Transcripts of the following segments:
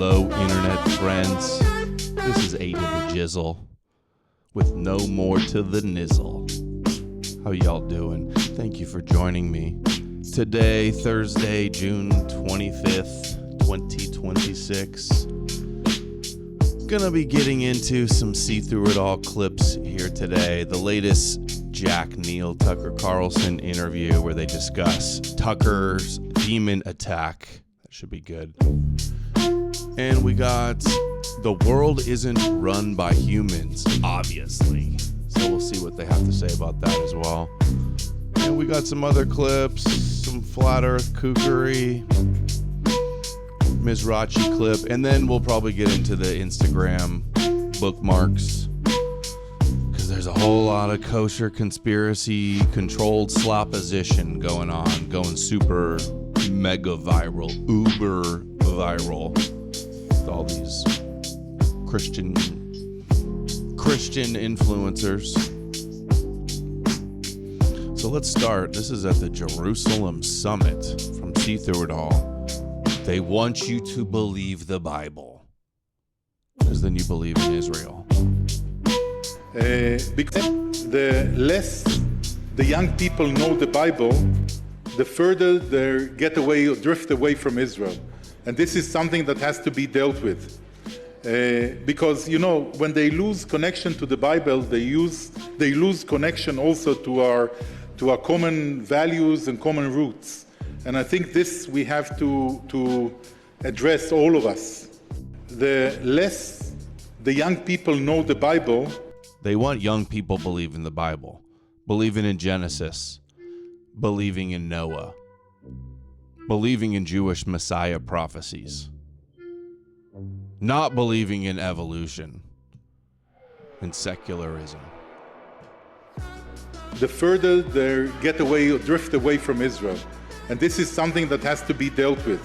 Hello, internet friends. This is Ada the Jizzle with No More to the Nizzle. How y'all doing? Thank you for joining me. Today, Thursday, June 25th, 2026. Gonna be getting into some See Through It All clips here today. The latest Jack Neal Tucker Carlson interview where they discuss Tucker's demon attack. That should be good. And we got the world isn't run by humans, obviously. So we'll see what they have to say about that as well. And we got some other clips, some flat earth kookery, Mizrachi clip, and then we'll probably get into the Instagram bookmarks. There's a whole lot of kosher conspiracy controlled slopposition going on, going super mega viral, uber viral with all these Christian influencers. So let's start. This is at the Jerusalem Summit from See Through It All. They want you to believe the Bible, because then you believe in Israel. Because the less the young people know the Bible, the further they get away or drift away from Israel. And this is something that has to be dealt with. Because, you know, when they lose connection to the Bible, they lose connection also to our common values and common roots. And I think this we have to address, all of us. The less the young people know the Bible, they want young people believing the Bible, believing in Genesis, believing in Noah, believing in Jewish Messiah prophecies, not believing in evolution and secularism. The further they get away or drift away from Israel. And this is something that has to be dealt with.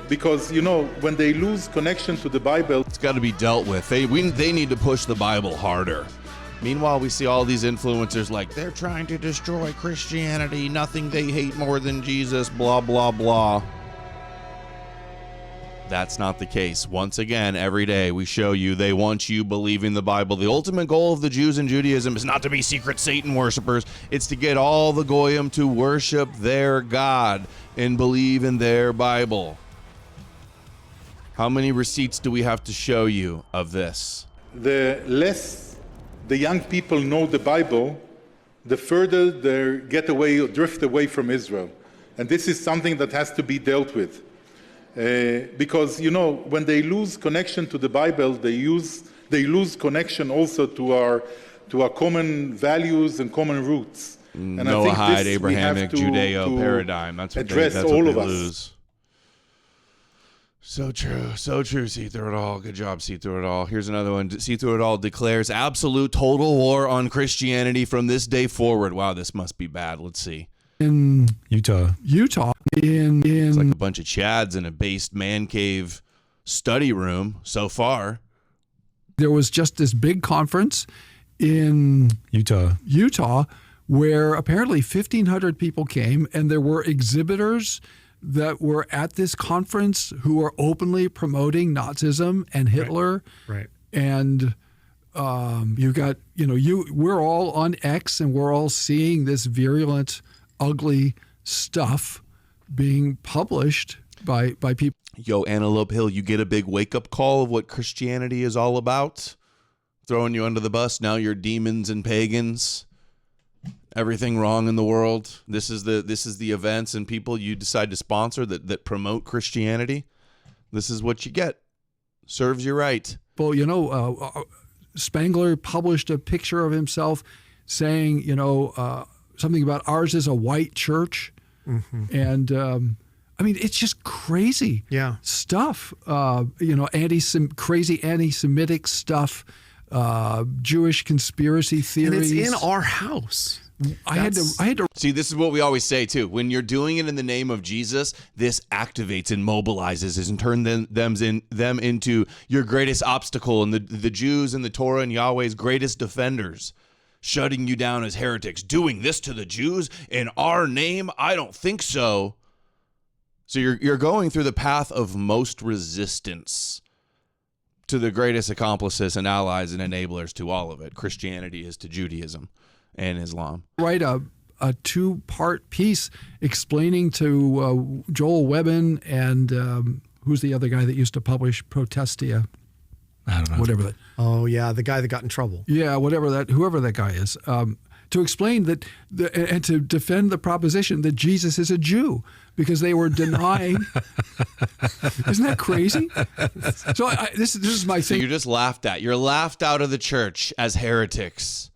Because, you know, when they lose connection to the Bible, it's got to be dealt with. They need to push the Bible harder. Meanwhile, we see all these influencers like, they're trying to destroy Christianity, nothing they hate more than Jesus, blah, blah, blah. That's not the case. Once again, every day we show you they want you believing the Bible. The ultimate goal of the Jews in Judaism is not to be secret Satan worshipers. It's to get all the Goyim to worship their God and believe in their Bible. How many receipts do we have to show you of this? The less the young people know the Bible, the further they get away or drift away from Israel. And this is something that has to be dealt with. Because, you know, when they lose connection to the Bible, they lose connection also to our common values and common roots. And Noahide, Abrahamic, Judeo paradigm. That's what address they all of us. Lose. So true. So true. See Through It All. Good job, See Through It All. Here's another one. See Through It All declares absolute total war on Christianity from this day forward. Wow, this must be bad. Let's see. In Utah. It's like a bunch of Chads in a based man cave study room so far. There was just this big conference in Utah, where apparently 1,500 people came, and there were exhibitors that were at this conference who were openly promoting Nazism and Hitler. Right. And we're all on X, and we're all seeing this virulent, ugly stuff being published by people. Yo, Antelope Hill, you get a big wake-up call of what Christianity is all about? Throwing you under the bus. Now you're demons and pagans. Everything wrong in the world. This is the events and people you decide to sponsor that promote Christianity. This is what you get. Serves you right. Well, you know, Spangler published a picture of himself saying, something about ours is a white church. Mm-hmm. And I mean, it's just crazy stuff. Crazy anti-Semitic stuff, Jewish conspiracy theories. And it's in our house. I had to see. This is what we always say too. When you're doing it in the name of Jesus, this activates and mobilizes and turns them into your greatest obstacle and the Jews and the Torah and Yahweh's greatest defenders, shutting you down as heretics. Doing this to the Jews in our name? I don't think so. So you're going through the path of most resistance to the greatest accomplices and allies and enablers to all of it. Christianity is to Judaism and Islam. Write a 2-part piece explaining to Joel Webbin and who's the other guy that used to publish Protestia? I don't know. Whatever that. Oh yeah, the guy that got in trouble. Yeah, whoever that guy is. To explain that and to defend the proposition that Jesus is a Jew because they were denying. Isn't that crazy? So this is my So thing. you're just laughed at. You're laughed out of the church as heretics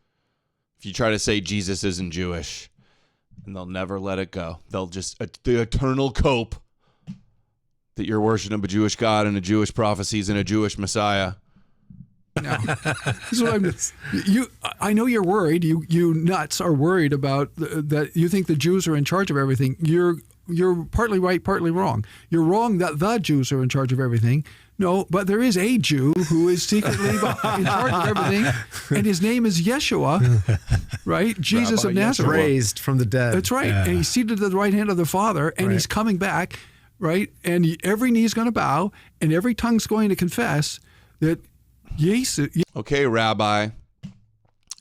if you try to say Jesus isn't Jewish. And they'll never let it go. They'll just, the eternal cope that you're worshiping a Jewish God and a Jewish prophecies and a Jewish Messiah. No. This is what I know you're worried. You nuts are worried about that. You think the Jews are in charge of everything. You're partly right, partly wrong. You're wrong that the Jews are in charge of everything. No, but there is a Jew who is secretly in charge of everything, and his name is Yeshua, right? Jesus of Nazareth. Raised from the dead. That's right. Yeah. And he's seated at the right hand of the Father, and he's coming back, right? And every knee's going to bow, and every tongue's going to confess that Jesus. Okay, Rabbi.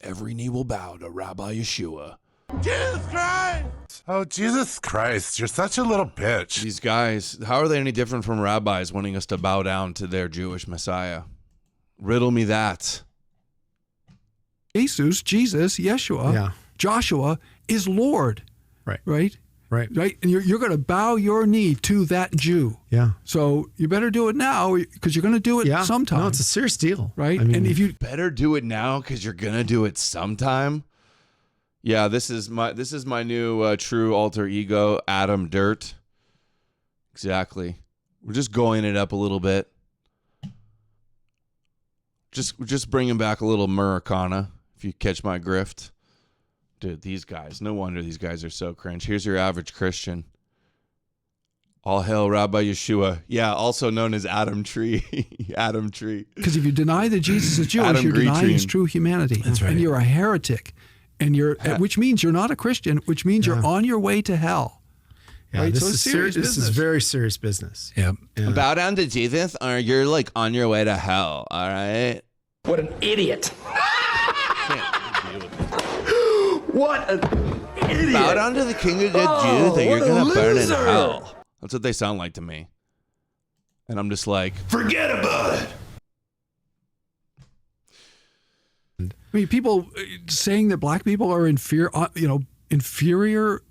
Every knee will bow to Rabbi Yeshua. Jesus Christ! Oh, Jesus Christ, you're such a little bitch. These guys, how are they any different from rabbis wanting us to bow down to their Jewish Messiah? Riddle me that. Jesus, Yeshua, Joshua is Lord. Right. Right? Right. Right? And you're going to bow your knee to that Jew. Yeah. So you better do it now because you're going to do it sometime. No, it's a serious deal. Right? I mean, and if you Better do it now because you're going to do it sometime. Yeah, this is my new true alter ego, Adam Dirt. Exactly. We're just going it up a little bit. Just bringing back a little Americana, if you catch my grift. Dude, these guys, no wonder these guys are so cringe. Here's your average Christian. All hail Rabbi Yeshua. Yeah, also known as Adam Tree. Adam Tree. Because if you deny that Jesus is Jewish, you're denying his true humanity. That's right. And you're a heretic. And which means you're not a Christian, which means you're on your way to hell. yeah, right? this So is it's serious This is business. very serious business. Yeah. Bow down to Jesus or you're like on your way to hell, all right? What an idiot. What an idiot. Bow down to the King of the Jews or you're going to burn in hell. That's what they sound like to me. And I'm just like, Forget about it. I mean, people saying that black people are inferior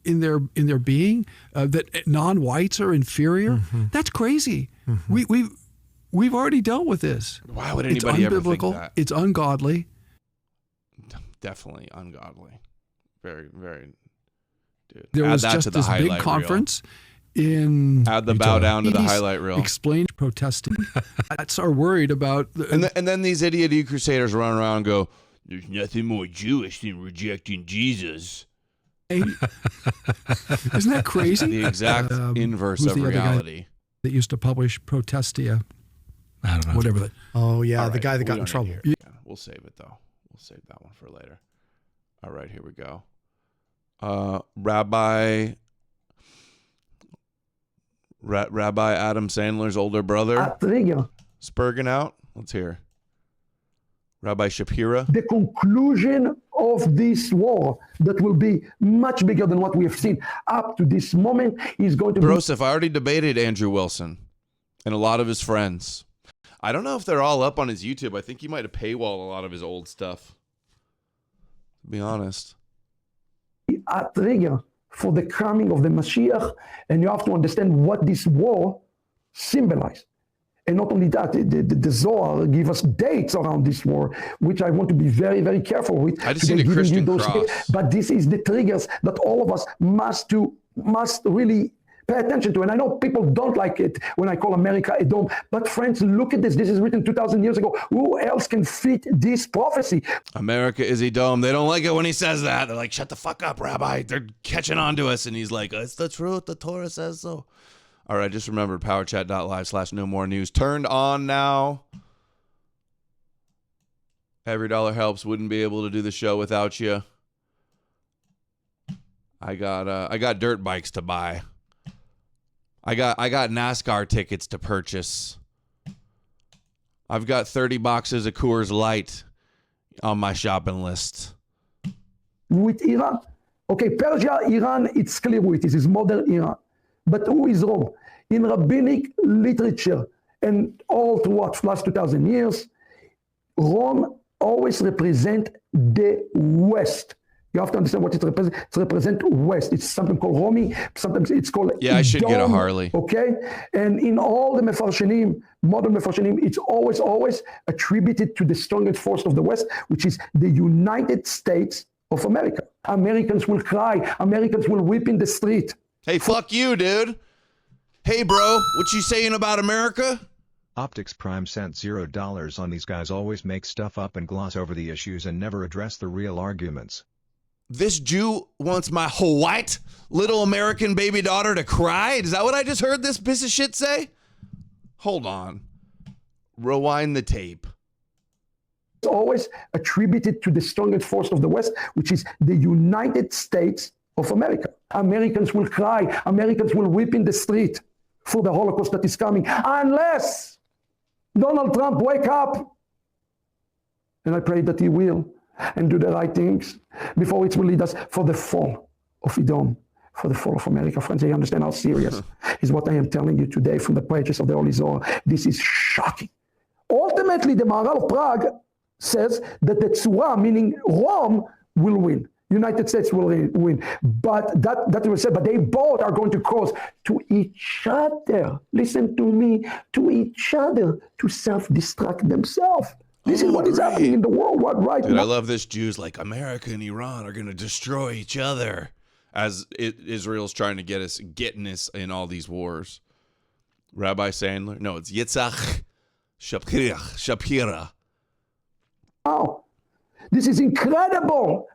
in their being, that non-whites are inferior. That's crazy. We've already dealt with this. why would It's anybody ever think unbiblical. that? It's ungodly. Definitely ungodly. Very, very, dude. There Add was that just to the this big highlight conference in reel. Add the bow down to the 80s highlight reel. Explain protesting. That's are worried about. And then these idiot crusaders run around and go, there's nothing more Jewish than rejecting Jesus. Isn't that crazy? The exact inverse who's of the other guy reality. that used to publish Protestia, I don't know. whatever that. Oh yeah, All the right, guy that we got don't in need to trouble. hear it. Yeah, we'll save it though. We'll save that one for later. All right, here we go. Rabbi Adam Sandler's older brother, Trigger. Spurging out. Let's hear. Rabbi Shapira. The conclusion of this war that will be much bigger than what we have seen up to this moment is going to be. Broseph, I already debated Andrew Wilson and a lot of his friends. I don't know if they're all up on his YouTube. I think he might have paywalled a lot of his old stuff. To be honest. A trigger for the coming of the Mashiach, and you have to understand what this war symbolized. And not only that, the Zohar give us dates around this war, which I want to be very, very careful with. I just seen a Today, giving you Christian those cross. dates. But this is the triggers that all of us must really pay attention to. And I know people don't like it when I call America a dome. But friends, look at this. This is written 2,000 years ago. Who else can fit this prophecy? America is a dome. They don't like it when he says that. They're like, shut the fuck up, Rabbi. They're catching on to us. And he's like, it's the truth. The Torah says so. All right, just remembered powerchat.live/knowmorenews. Turned on now. Every dollar helps. Wouldn't be able to do the show without you. I got dirt bikes to buy. I got NASCAR tickets to purchase. I've got 30 boxes of Coors Light on my shopping list. With Iran. Okay, Persia, Iran, it's clear who it is. It's modern Iran. But who is Rome? In rabbinic literature and all throughout the last 2,000 years, Rome always represents the West. You have to understand what it represents. It represents West. It's something called Romi. Sometimes it's called Yeah, I should Edom, get a Harley. Okay? And in all the Mefarshanim, modern Mefarshanim, it's always attributed to the strongest force of the West, which is the United States of America. Americans will cry. Americans will weep in the street. Hey, fuck you, dude. Hey, bro, what you saying about America? Optics Prime sent $0 on these guys always make stuff up and gloss over the issues and never address the real arguments. This Jew wants my white little American baby daughter to cry? Is that what I just heard this piece of shit say? Hold on. Rewind the tape. It's always attributed to the strongest force of the West, which is the United States of America. Americans will cry. Americans will weep in the street for the Holocaust that is coming, unless Donald Trump wake up. And I pray that he will and do the right things before it will lead us for the fall of Edom, for the fall of America. Friends, you understand how serious is what I am telling you today from the pages of the Holy Zohar. This is shocking. Ultimately, the Maharal of Prague says that the Tzura, meaning Rome, will win. United States will win. But that was said, but they both are going to cause to each other, listen to me, to each other to self-destruct themselves. This is what is happening in the world right Dude, now. I love this. Jews like America and Iran are going to destroy each other as Israel's trying to getting us in all these wars. Rabbi Sandler? No, it's Yitzhak Shapira. Wow. This is incredible.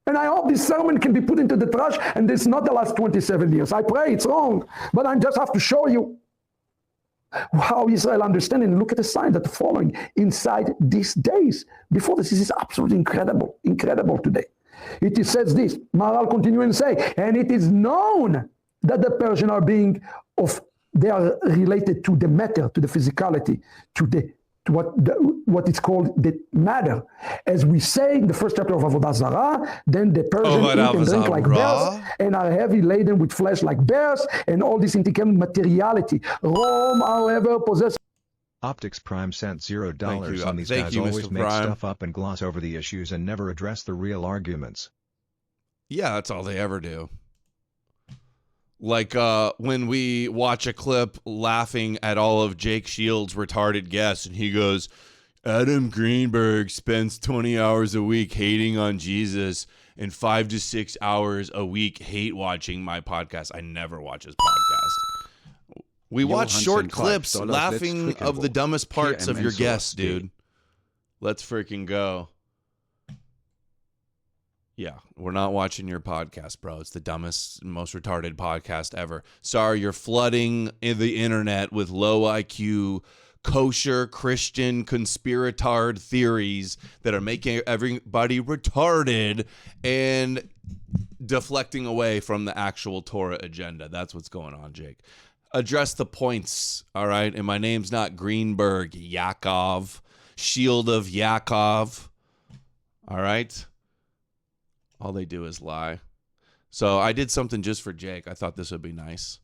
And I hope this sermon can be put into the trash, and this is not the last 27 years. I pray it's wrong, but I just have to show you how Israel understands and look at the signs that are following inside these days. Before this is absolutely incredible today. It says this, Maharal continuing to say, and it is known that the Persians are they are related to the matter, to the physicality, to what is called the matter. As we say in the first chapter of Avodah Zarah, then the Persians eat and drink like bears and are heavy laden with flesh like bears, and all this indicates materiality. Rome, however, possesses. Optics Prime sent $0 on these guys always make stuff up and gloss over the issues and never address the real arguments. Yeah, that's all they ever do. Like when we watch a clip laughing at all of Jake Shields' retarded guests, and he goes, Adam Greenberg spends 20 hours a week hating on Jesus and 5 to 6 hours a week hate watching my podcast. I never watch his podcast. We watch short clips laughing of the dumbest parts of your guests, dude. Let's freaking go. Yeah, we're not watching your podcast, bro. It's the dumbest, most retarded podcast ever. Sorry, you're flooding the internet with low IQ, kosher Christian conspiratard theories that are making everybody retarded and deflecting away from the actual Torah agenda. That's what's going on, Jake. Address the points, all right? And my name's not Greenberg Yaakov, Shield of Yaakov, all right? All they do is lie. So I did something just for Jake. I thought this would be nice.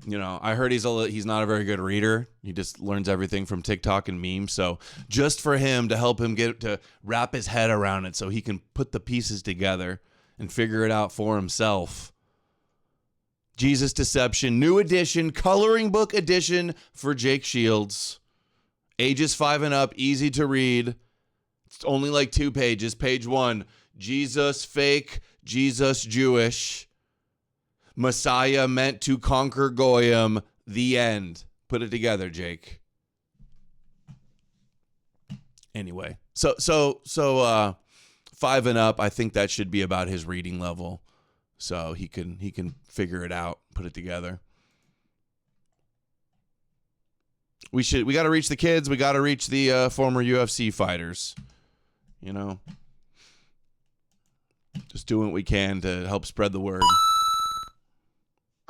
You know, I heard he's not a very good reader. He just learns everything from TikTok and memes. So just for him, to help him get to wrap his head around it so he can put the pieces together and figure it out for himself. Jesus Deception, new edition, coloring book edition for Jake Shields. Ages 5 and up, easy to read. It's only like 2 pages. Page 1, Jesus fake, Jesus Jewish. Messiah meant to conquer Goyim. The end. Put it together, Jake. Anyway, so 5 and up, I think that should be about his reading level. So he can figure it out, put it together. We got to reach the kids. We got to reach the former UFC fighters. You know, just doing what we can to help spread the word.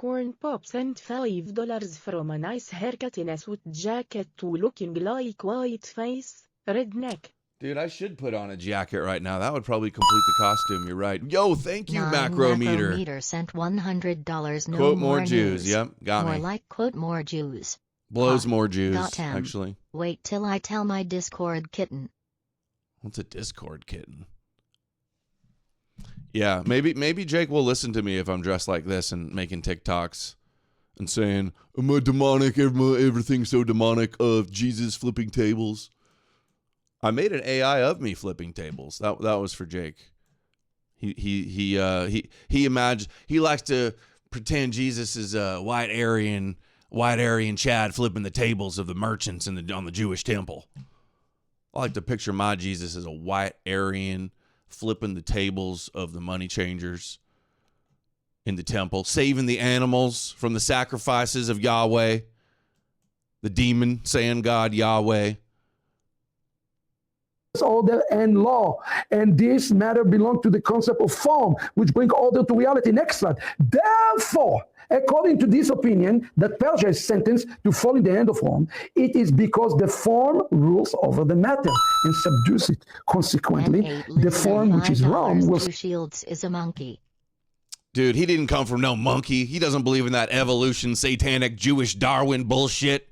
Corn pops and $5 from a nice haircut in a suit jacket to looking like white face, redneck. Dude, I should put on a jacket right now. That would probably complete the costume. You're right. Yo, thank you, Macrometer. Macrometer sent $100. No Quote more news. Jews. Yep, got more me. Like quote more Jews. Blows more Jews, .m. actually. Wait till I tell my Discord kitten. What's a Discord kitten? Yeah, maybe Jake will listen to me if I'm dressed like this and making TikToks and saying, am I demonic? Everything's so demonic of Jesus flipping tables. I made an AI of me flipping tables. That was for Jake. He imagines, he likes to pretend Jesus is a white Aryan Chad flipping the tables of the merchants on the Jewish temple. I like to picture my Jesus as a white Aryan flipping the tables of the money changers in the temple, saving the animals from the sacrifices of Yahweh, the demon saying God Yahweh. Order and law, and this matter belongs to the concept of form, which bring order to reality. Next slide. Therefore, according to this opinion, that Persia is sentenced to fall in the hand of Rome, it is because the form rules over the matter and subdues it. Consequently, the form, which is Rome, will... Shields is a monkey. Dude, he didn't come from no monkey. He doesn't believe in that evolution, satanic, Jewish Darwin bullshit.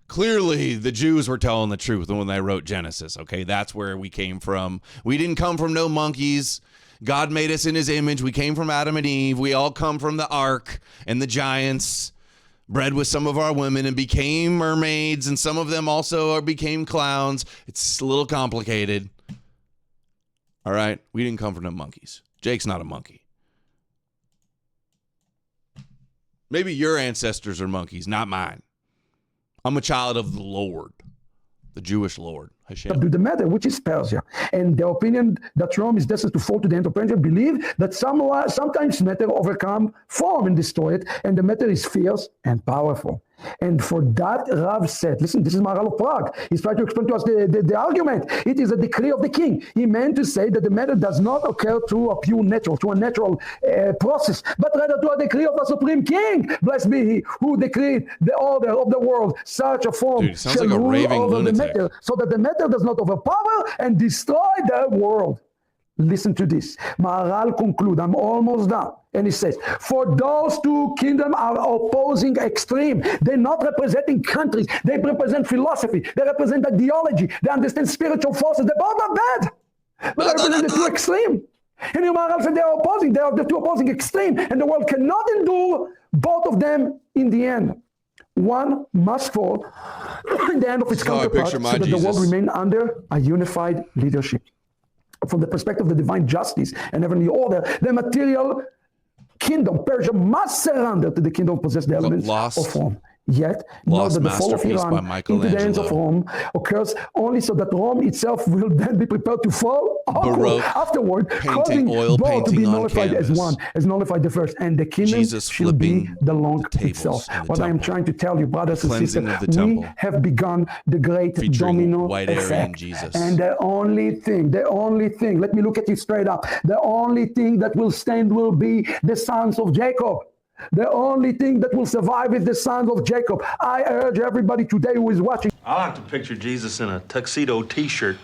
Clearly, the Jews were telling the truth when they wrote Genesis, okay? That's where we came from. We didn't come from no monkeys. God made us in his image. We came from Adam and Eve. We all come from the ark and the giants, bred with some of our women and became mermaids, and some of them also became clowns. It's a little complicated. All right? We didn't come from no monkeys. Jake's not a monkey. Maybe your ancestors are monkeys, not mine. I'm a child of the Lord, the Jewish Lord. Hashem. Do the matter, which is Persia. And the opinion that Rome is destined to fall to the hand of Persia believe that sometimes matter overcome form and destroy it, and the matter is fierce and powerful. And for that, Rav said, listen, this is Maharal of Prague. He's trying to explain to us the argument. It is a decree of the king. He meant to say that the matter does not occur through a pure natural, through a natural process, but rather through a decree of the supreme king. Blessed be he who decreed the order of the world. Such a form Dude, sounds like a raving over lunatic. the matter, so that the matter does not overpower and destroy the world. Listen to this. Maharal concludes, I'm almost done. And he says, for those two kingdoms are opposing extreme. They're not representing countries. They represent philosophy. They represent ideology. They understand spiritual forces. They both are bad. But they represent the two extreme. And Maharal said they are opposing. They are the two opposing extreme. And the world cannot endure both of them in the end. One must fall in the hand of its counterpart so that the world remain under a unified leadership. From the perspective of the divine justice and heavenly order, the material kingdom, Persia, must surrender to the kingdom possessed the elements of Rome. Yet, know that the fall of Iran into the hands of Rome occurs only so that Rome itself will then be prepared to fall afterward, causing both to be nullified as one, as nullified the first, and the kingdom shall be the long itself. What I am trying to tell you, brothers and sisters, we have begun the great domino effect. And the only thing, let me look at you straight up, the only thing that will stand will be the sons of Jacob. The only thing that will survive is the sons of Jacob. I urge everybody today who is watching. I like to picture Jesus in a tuxedo t-shirt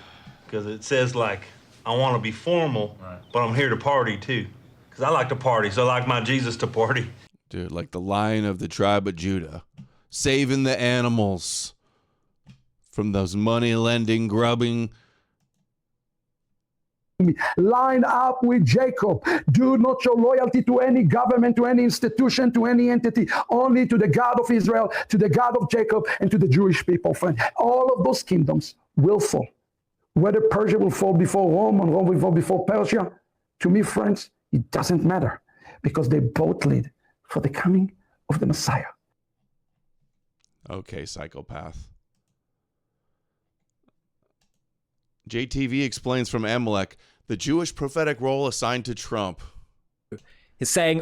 because it says, like, I want to be formal, but I'm here to party too. Because I like to party, so I like my Jesus to party. Dude, like the Lion of the tribe of Judah, saving the animals from those money-lending, grubbing. Line up with Jacob. Do not show loyalty to any government, to any institution, to any entity, only to the God of Israel, to the God of Jacob, and to the Jewish people, friend. All of those kingdoms will fall. Whether Persia will fall before Rome or Rome will fall before Persia, to me, friends, it doesn't matter because they both lead for the coming of the Messiah. Okay, psychopath. JTV explains from Amalek, the Jewish prophetic role assigned to Trump. He's saying...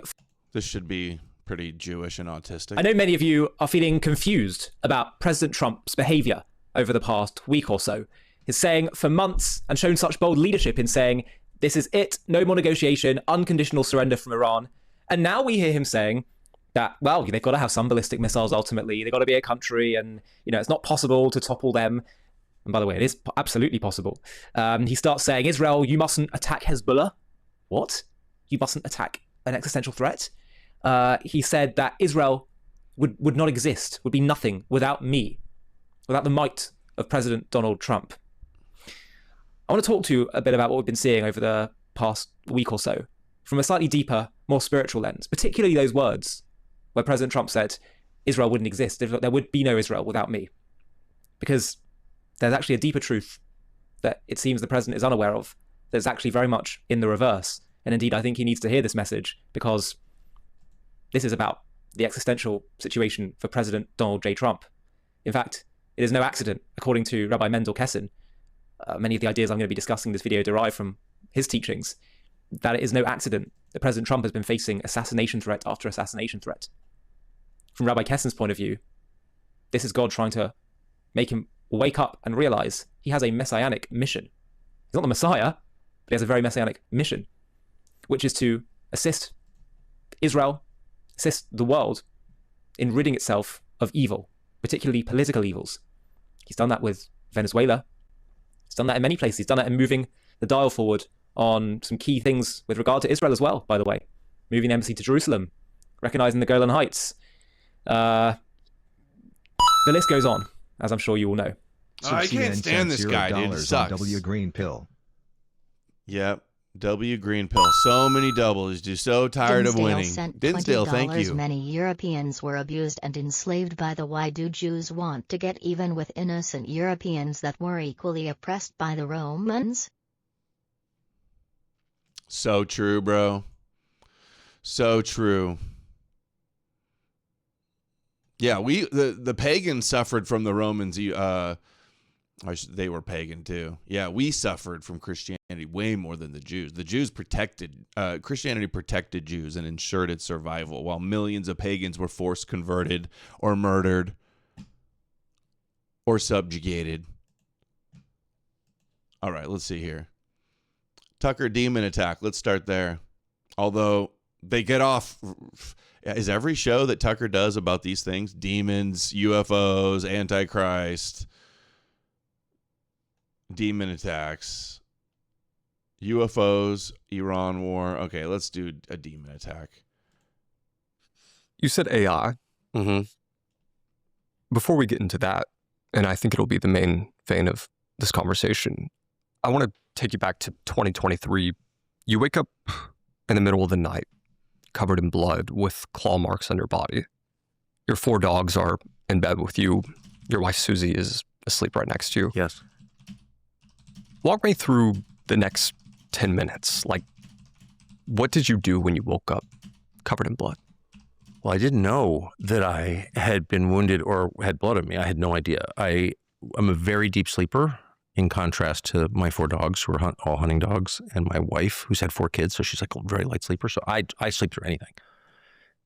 This should be pretty Jewish and autistic. I know many of you are feeling confused about President Trump's behavior over the past week or so. He's saying for months and shown such bold leadership in saying, this is it, no more negotiation, unconditional surrender from Iran. And now we hear him saying, that, well, they've got to have some ballistic missiles ultimately. They've got to be a country, and, it's not possible to topple them. And by the way, it is absolutely possible. He starts saying, Israel, you mustn't attack Hezbollah. What? You mustn't attack an existential threat? He said that Israel would not exist, would be nothing without me, without the might of President Donald Trump. I want to talk to you a bit about what we've been seeing over the past week or so, from a slightly deeper, more spiritual lens, particularly those words where President Trump said Israel wouldn't exist, there would be no Israel without me. Because there's actually a deeper truth that it seems the president is unaware of, that's actually very much in the reverse. And indeed, I think he needs to hear this message, because this is about the existential situation for President Donald J. Trump. In fact, it is no accident, according to Rabbi Mendel Kessin, many of the ideas I'm going to be discussing in this video derive from his teachings, that it is no accident that President Trump has been facing assassination threat after assassination threat. From Rabbi Kessin's point of view, this is God trying to make him wake up and realize he has a messianic mission. He's not the Messiah, but he has a very messianic mission, which is to assist Israel, assist the world in ridding itself of evil, particularly political evils. He's done that with Venezuela. He's done that in many places. He's done that in moving the dial forward on some key things with regard to Israel as well, by the way. Moving the embassy to Jerusalem, recognizing the Golan Heights. The list goes on, as I'm sure you all know. I can't stand this guy, dude. It sucks. W Green Pill. Yep. W Green Pill. So many doubles. Just so tired of winning. Dinsdale, thank you. Many Europeans were abused and enslaved by the why do Jews want to get even with innocent Europeans that were equally oppressed by the Romans? So true, bro. So true. Yeah, the pagans suffered from the Romans. They were pagan too. Yeah, we suffered from Christianity way more than the Jews. The Jews Christianity protected Jews and ensured its survival, while millions of pagans were forced converted or murdered or subjugated. All right, let's see here. Tucker demon attack. Let's start there. Although they get off. Is every show that Tucker does about these things, demons, UFOs, Antichrist, demon attacks, UFOs, Iran war. Okay, let's do a demon attack. You said AI. Mm-hmm. Before we get into that, and I think it'll be the main vein of this conversation, I want to take you back to 2023. You wake up in the middle of the night, covered in blood with claw marks on your body. Your 4 dogs are in bed with you. Your wife, Susie, is asleep right next to you. Yes. Walk me through the next 10 minutes. Like, what did you do when you woke up covered in blood? Well, I didn't know that I had been wounded or had blood on me. I had no idea. I'm a very deep sleeper, in contrast to my 4 dogs, who are all hunting dogs, and my wife, who's had 4 kids, so she's like a very light sleeper. So I sleep through anything.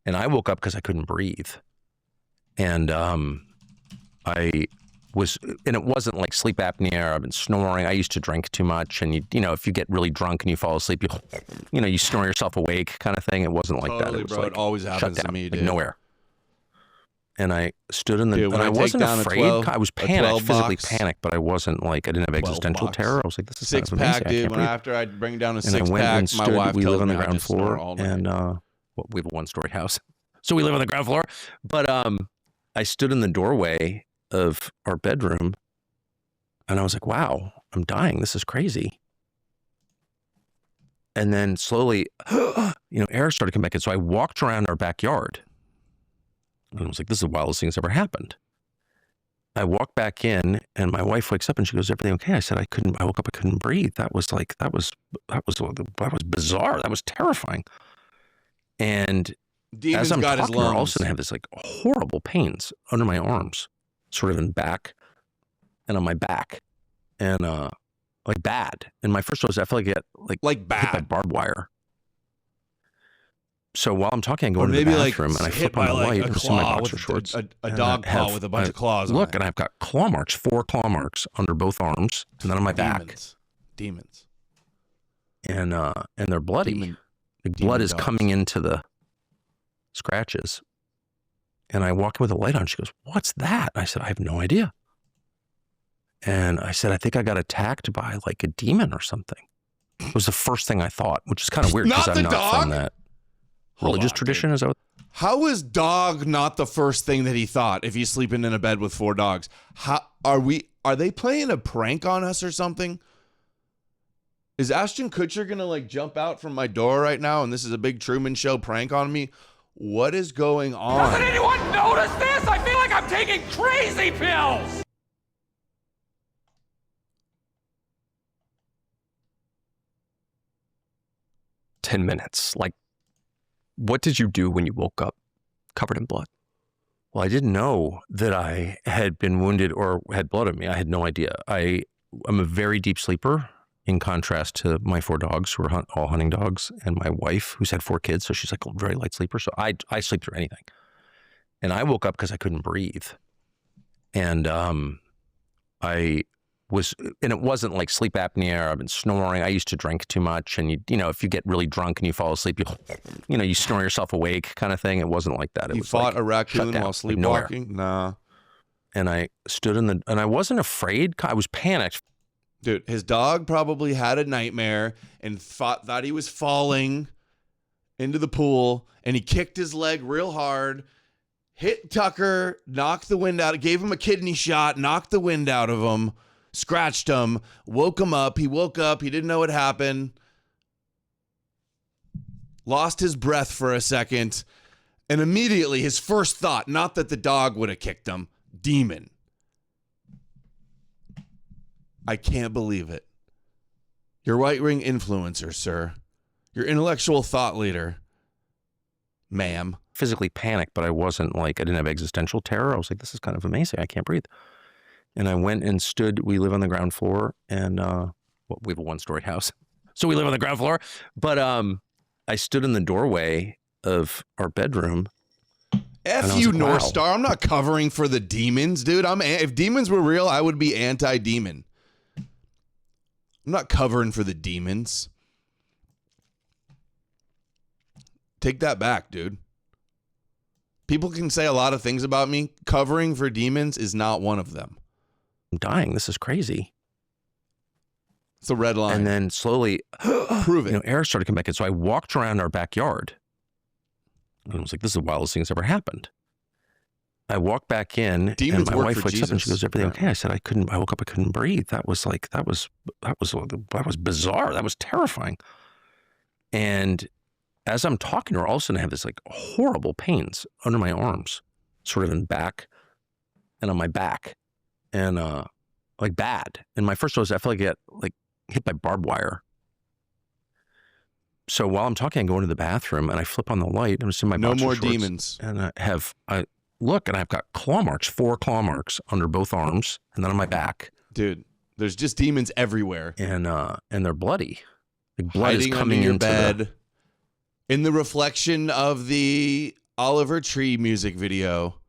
And I woke up because I couldn't breathe. And it wasn't like sleep apnea or I've been snoring. I used to drink too much, and you know, if you get really drunk and you fall asleep, you snore yourself awake kind of thing. It wasn't like that. It was bro. like it always happens to me, dude. like no air. And I stood in the, dude, and I wasn't afraid. I was panicked, physically panicked, but I wasn't like, I didn't have existential terror. I was like, this is six pack, dude. After I bring down a 6-pack, my wife we live tells on me the I ground just snore floor, all night. and we have a 1-story house, so we live on the ground floor. But I stood in the doorway of our bedroom, and I was like, wow, I'm dying. This is crazy. And then slowly, air started to come back in. So I walked around our backyard. And I was like, this is the wildest thing that's ever happened. I walked back in, and my wife wakes up and she goes, everything okay? I said, I woke up, I couldn't breathe. That was bizarre. That was terrifying. And Demons as I'm got his talking, I all of a lungs. sudden have this like horrible pains under my arms, sort of in back and on my back, and like bad. And my first was, I felt like it like bad, hit by barbed wire. So while I'm talking, I go or into the maybe bathroom like and I hit flip on by the light like a and see my claw boxer with shorts. a dog paw with a bunch of claws. Look, on and I've got claw marks, 4 claw marks under both arms, and then on my back. Demons. And they're bloody. The blood is coming into the scratches, And I walk in with the light on. She goes, "What's that?" I said, "I have no idea." And I said, "I think I got attacked by like a demon or something." It was the first thing I thought, which is kind of weird because I'm not from that religious tradition. Is that what? How is dog not the first thing that he thought if he's sleeping in a bed with 4 dogs? How are they playing a prank on us or something? Is Ashton Kutcher gonna like jump out from my door right now and this is a big Truman Show prank on me? What is going on? Doesn't anyone notice this? I feel like I'm taking crazy pills! "10 minutes. Like, what did you do when you woke up covered in blood?" Well, I didn't know that I had been wounded or had blood on me. I had no idea. I'm a very deep sleeper, in contrast to my 4 dogs who are all hunting dogs, and my wife who's had 4 kids, so she's like a very light sleeper. So I sleep through anything. And I woke up because I couldn't breathe. And and it wasn't like sleep apnea or I've been snoring. I used to drink too much. And you know, if you get really drunk and you fall asleep, you snore yourself awake kind of thing. It wasn't like that. It you was fought like a raccoon while sleepwalking? Like Nah. And I stood and I wasn't afraid. I was panicked. Dude, his dog probably had a nightmare and thought he was falling into the pool, and he kicked his leg real hard, hit Tucker, knocked the wind out, gave him a kidney shot, knocked the wind out of him, scratched him, woke him up. He woke up. He didn't know what happened. Lost his breath for a second. And immediately his first thought, not that the dog would have kicked him, demon. I can't believe it. You're right-wing influencer, sir. You're intellectual thought leader, ma'am. Physically panicked, but I wasn't like, I didn't have existential terror. I was like, this is kind of amazing. I can't breathe. And I went and stood. We live on the ground floor, and we have a 1-story house, so we live on the ground floor. But I stood in the doorway of our bedroom. F you, like, North Star. I'm not covering for the demons, dude. If demons were real, I would be anti-demon. I'm not covering for the demons. Take that back, dude. People can say a lot of things about me. Covering for demons is not one of them. I'm dying. This is crazy. It's a red line. And then slowly, prove it. Air started to come back in. So I walked around our backyard. And I was like, this is the wildest thing that's ever happened. I walked back in, demons, and my wife wakes up and she goes, "Everything okay?" I said, I woke up, I couldn't breathe. That was bizarre. That was terrifying. And as I'm talking to her, all of a sudden I have this like horrible pains under my arms, sort of in back and on my back, and like bad. And my first thought was, I feel like I get like hit by barbed wire. So while I'm talking, I go into the bathroom and I flip on the light. I'm just in my no boxer more shorts, demons. And I look, and I've got claw marks, 4 claw marks under both arms, and then on my back. Dude, there's just demons everywhere, and they're bloody. Like blood hiding is coming under your into bed. In the reflection of the Oliver Tree music video,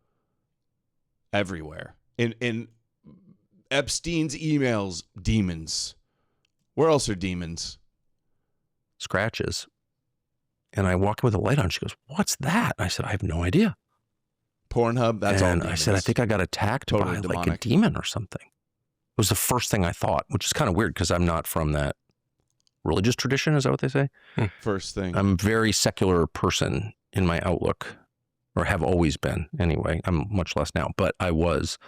everywhere. In Epstein's emails, demons. Where else are demons? Scratches. And I walk in with a light on. She goes, "What's that?" I said, "I have no idea." Pornhub, that's all. And I said, "I think I got attacked by like a demon or something." It was the first thing I thought, which is kind of weird because I'm not from that religious tradition. Is that what they say? First thing. I'm a very secular person in my outlook, or have always been anyway. I'm much less now, but I was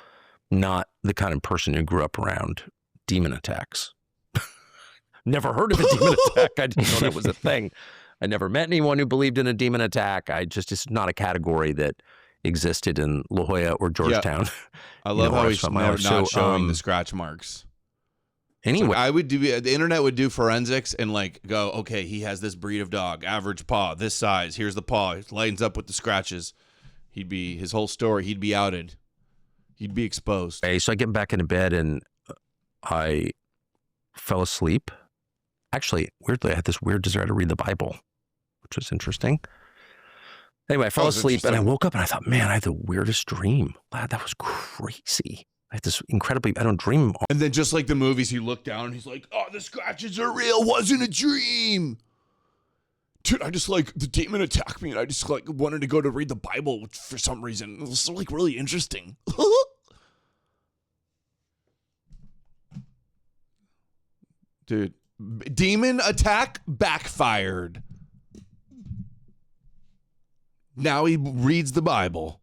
not the kind of person who grew up around demon attacks. Never heard of a demon attack. I didn't know that was a thing. I never met anyone who believed in a demon attack. It's not a category that existed in La Jolla or Georgetown. Yeah. I love how he's not showing the scratch marks. Anyway, so I would do, the internet would do forensics and like go, okay, he has this breed of dog, average paw, this size. Here's the paw. It lightens up with the scratches. His whole story, he'd be outed. He'd be exposed. Okay, so I get back into bed and I fell asleep. Actually, weirdly, I had this weird desire to read the Bible, which was interesting. Anyway, I fell asleep and I woke up and I thought, man, I had the weirdest dream. Wow, that was crazy. I had this I don't dream. And then just like the movies, he looked down and he's like, oh, the scratches are real. Wasn't a dream. dude, I just like the demon attacked me and I just like wanted to go to read the Bible for some reason. It was like really interesting. Dude, demon attack backfired. Now he reads the Bible.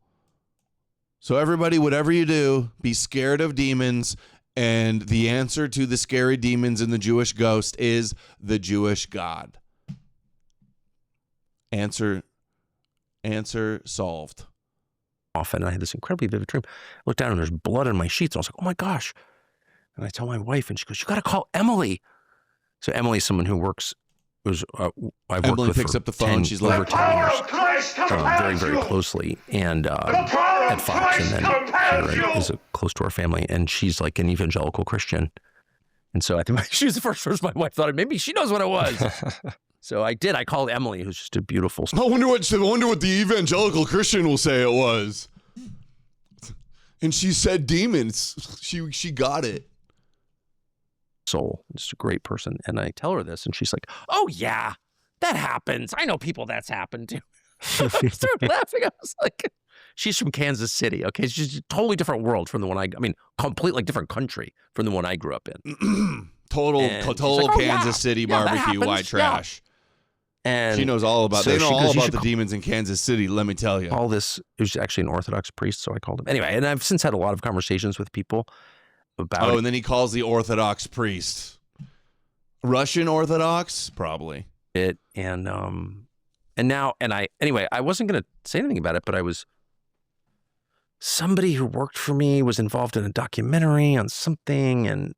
So everybody, whatever you do, be scared of demons. And the answer to the scary demons and the Jewish ghost is the Jewish God. Answer solved. Often I had this incredibly vivid dream. I looked down and there's blood on my sheets. I was like, oh my gosh. And I tell my wife and she goes, you got to call Emily. So Emily's someone who works, I've worked Emily with picks for up the phone. She's like, over 10 years, very, very closely, and at Fox, and then here is close to our family, and she's like an evangelical Christian. And so I think she was the first person my wife thought, maybe she knows what it was. So I did. I called Emily, who's just a beautiful. I wonder what the evangelical Christian will say it was. And she said demons. She got it. Soul, just a great person. And I tell her this, and she's like, "Oh yeah, that happens. I know people that's happened to." I started laughing. I was like, "She's from Kansas City. Okay, she's a totally different world from the one I mean, completely different country from the one I grew up in." total like, Kansas City barbecue white trash. And she knows all about. So they know all goes, about the demons in Kansas City. Let me tell you. All this. It was actually an Orthodox priest, so I called him anyway. And I've since had a lot of conversations with people about. Oh, and then he calls the Orthodox priest. Russian Orthodox, probably. I wasn't going to say anything about it, but somebody who worked for me was involved in a documentary on something, and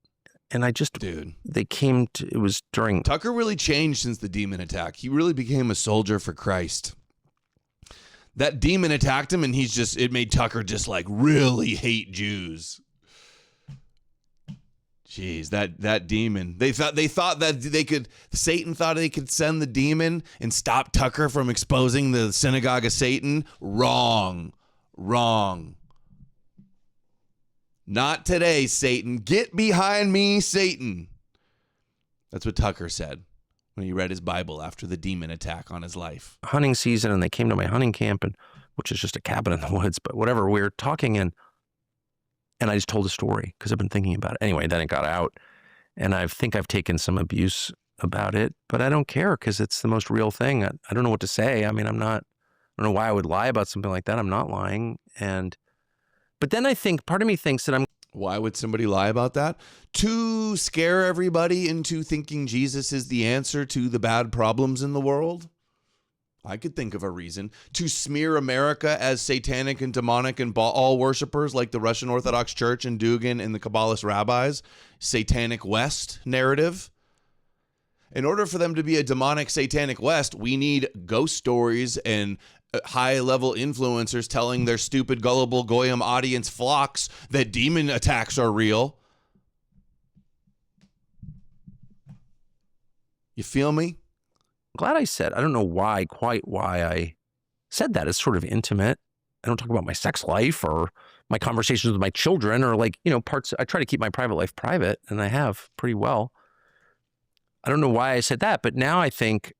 I just, dude, it was during. Tucker really changed since the demon attack. He really became a soldier for Christ. That demon attacked him, and it made Tucker just like really hate Jews. Jeez, that demon. Satan thought they could send the demon and stop Tucker from exposing the synagogue of Satan. Wrong. Not today, Satan. Get behind me, Satan. That's what Tucker said when he read his Bible after the demon attack on his life. Hunting season, and they came to my hunting camp, which is just a cabin in the woods, but whatever. We were talking, and I just told a story because I've been thinking about it. Anyway, then it got out, and I think I've taken some abuse about it, but I don't care because it's the most real thing. I don't know what to say. I mean, I don't know why I would lie about something like that. I'm not lying. But then I think, part of me thinks that Why would somebody lie about that? To scare everybody into thinking Jesus is the answer to the bad problems in the world? I could think of a reason. To smear America as satanic and demonic and Baal worshipers like the Russian Orthodox Church and Dugin and the Kabbalist rabbis. Satanic West narrative. In order for them to be a demonic satanic West, we need ghost stories and high-level influencers telling their stupid, gullible Goyim audience flocks that demon attacks are real. You feel me? Glad I said. I don't know quite why I said that. It's sort of intimate. I don't talk about my sex life or my conversations with my children or parts. I try to keep my private life private, and I have pretty well. I don't know why I said that, but now I think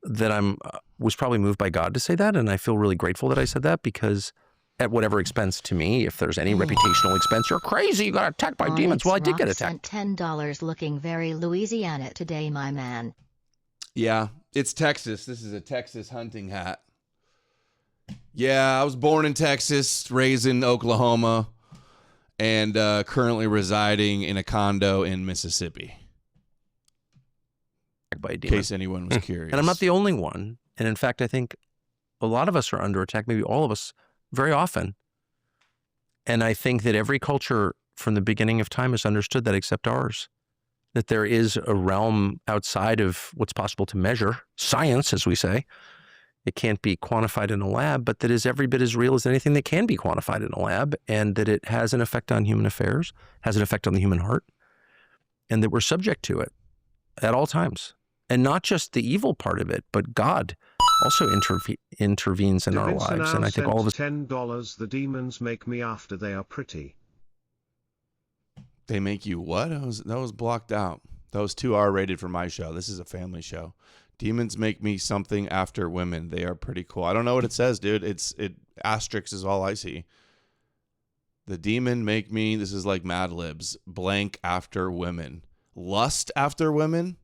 that was probably moved by God to say that, and I feel really grateful that I said that because at whatever expense to me, if there's any reputational expense, you're crazy, you got attacked by demons. Well, I did get attacked. Sent $10 looking very Louisiana today, my man. Yeah, it's Texas. This is a Texas hunting hat. Yeah, I was born in Texas, raised in Oklahoma, and currently residing in a condo in Mississippi. In case anyone was curious. And I'm not the only one. And in fact, I think a lot of us are under attack, maybe all of us, very often. And I think that every culture from the beginning of time has understood that except ours. That there is a realm outside of what's possible to measure, science, as we say. It can't be quantified in a lab, but that is every bit as real as anything that can be quantified in a lab, and that it has an effect on human affairs, has an effect on the human heart, and that we're subject to it at all times. And not just the evil part of it, but God also intervenes in our lives. And I think all of us. $10. The demons make me after they are pretty. They make you what? That was blocked out. That was too R-rated for my show. This is a family show. Demons make me something after women. They are pretty cool. I don't know what it says, dude. It asterisk is all I see. The demon make me, this is like Mad Libs, blank after women. Lust after women?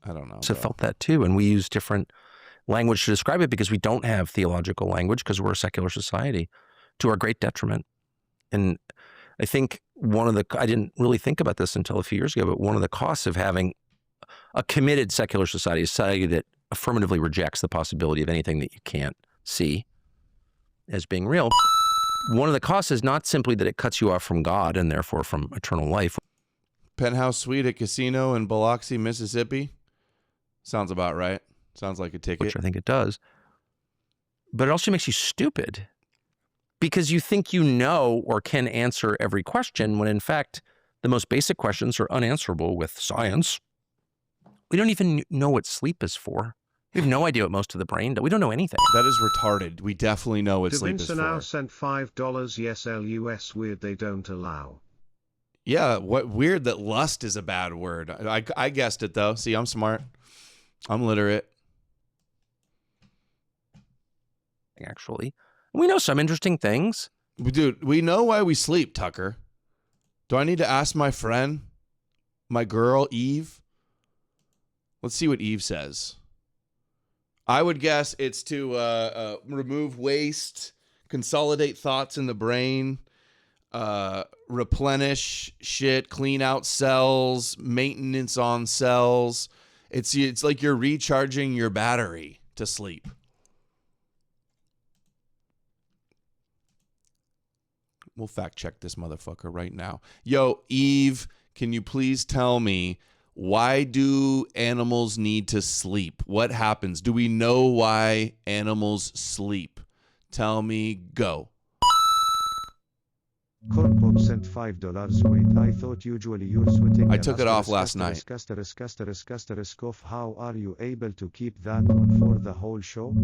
I don't know. So felt that too. And we use different language to describe it because we don't have theological language because we're a secular society, to our great detriment. And I think I didn't really think about this until a few years ago, but one of the costs of having a committed secular society, a society that affirmatively rejects the possibility of anything that you can't see as being real. One of the costs is not simply that it cuts you off from God and therefore from eternal life. Penthouse suite at casino in Biloxi, Mississippi. Sounds about right. Sounds like a ticket. Which I think it does. But it also makes you stupid because you think you know or can answer every question when in fact the most basic questions are unanswerable with science. We don't even know what sleep is for. We have no idea what most of the brain does. We don't know anything. That is retarded. We definitely know what sleep is for. now sent $5. Yes, LUS weird they don't allow. Yeah, what weird that lust is a bad word. I guessed it though. See, I'm smart. I'm literate. Actually, we know some interesting things. Dude, we know why we sleep, Tucker. Do I need to ask my friend, my girl, Eve? Let's see what Eve says. I would guess it's to remove waste, consolidate thoughts in the brain, replenish shit, clean out cells, maintenance on cells. It's like you're recharging your battery to sleep. We'll fact check this motherfucker right now. Yo, Eve, can you please tell me, why do animals need to sleep? What happens? Do we know why animals sleep? Tell me, go. Corpop sent $5. Wait, I thought usually you're sweating. I took it off last night. How are you able to keep that on for the whole show?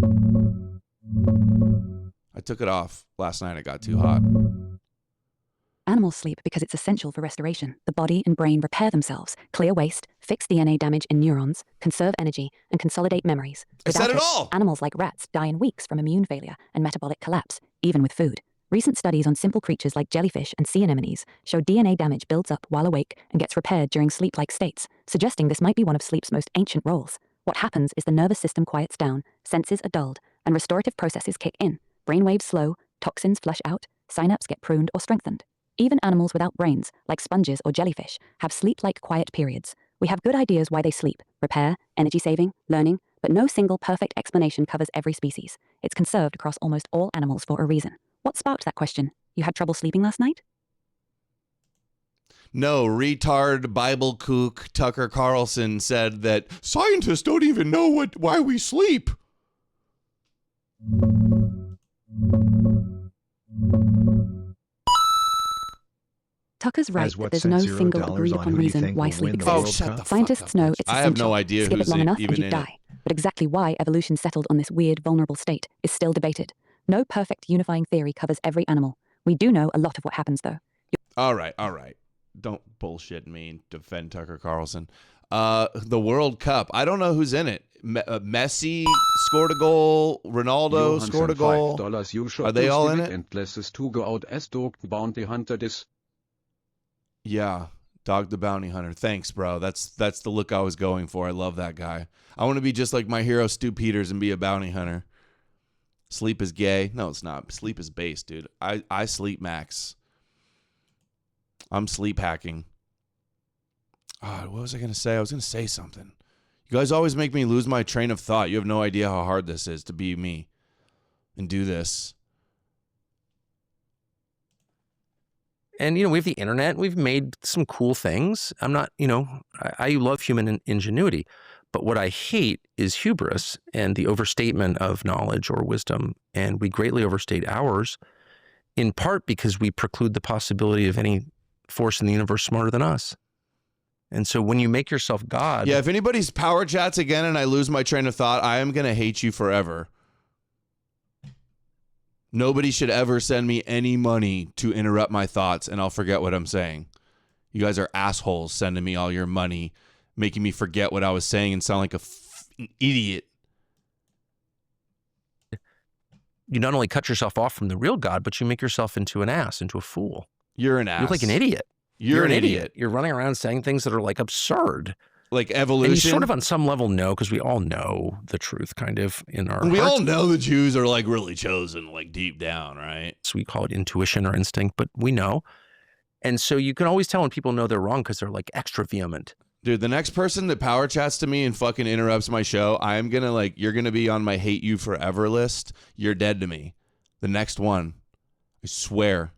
I took it off last night. It got too hot. Animals sleep because it's essential for restoration. The body and brain repair themselves, clear waste, fix DNA damage in neurons, conserve energy, and consolidate memories. I said it all! Animals like rats die in weeks from immune failure and metabolic collapse, even with food. Recent studies on simple creatures like jellyfish and sea anemones show DNA damage builds up while awake and gets repaired during sleep-like states, suggesting this might be one of sleep's most ancient roles. What happens is the nervous system quiets down, senses are dulled, and restorative processes kick in. Brainwaves slow, toxins flush out, synapses get pruned or strengthened. Even animals without brains, like sponges or jellyfish, have sleep-like quiet periods. We have good ideas why they sleep: repair, energy saving, learning, but no single perfect explanation covers every species. It's conserved across almost all animals for a reason. What sparked that question? You had trouble sleeping last night? No, retard Bible kook Tucker Carlson said that scientists don't even know why we sleep. Tucker's right that there's no single agreed-upon reason why sleep exists. Scientists know it's essential. I have no idea Skip who's it long enough and even you in die. But exactly why evolution settled on this weird, vulnerable state is still debated. No perfect unifying theory covers every animal. We do know a lot of what happens, though. All right. Don't bullshit me and defend Tucker Carlson. The World Cup. I don't know who's in it. Messi scored a goal. Ronaldo scored a goal. Are they all in it? And blesses to go out as dog bounty hunter this. Yeah, Dog the Bounty Hunter. Thanks, bro. That's the look I was going for. I love that guy. I want to be just like my hero Stu Peters and be a bounty hunter. Sleep is gay. No, it's not. Sleep is base, dude. I sleep max. I'm sleep hacking. What was I going to say? I was going to say something. You guys always make me lose my train of thought. You have no idea how hard this is to be me and do this. And, we have the internet. We've made some cool things. I'm not, I love human ingenuity. But what I hate is hubris and the overstatement of knowledge or wisdom. And we greatly overstate ours, in part because we preclude the possibility of any force in the universe smarter than us. And so when you make yourself God... Yeah, if anybody's power chats again and I lose my train of thought, I am going to hate you forever. Nobody should ever send me any money to interrupt my thoughts, and I'll forget what I'm saying. You guys are assholes sending me all your money, making me forget what I was saying and sound like an idiot. You not only cut yourself off from the real God, but you make yourself into an ass, into a fool. You're an ass. You're like an idiot. You're an idiot. You're running around saying things that are like absurd. Like evolution. And you sort of on some level know, because we all know the truth kind of in our We hearts. all know the Jews are like really chosen, like deep down, right? So we call it intuition or instinct, but we know. And so you can always tell when people know they're wrong because they're like extra vehement. Dude, the next person that power chats to me and fucking interrupts my show, I'm going to you're going to be on my hate you forever list. You're dead to me. The next one. I swear.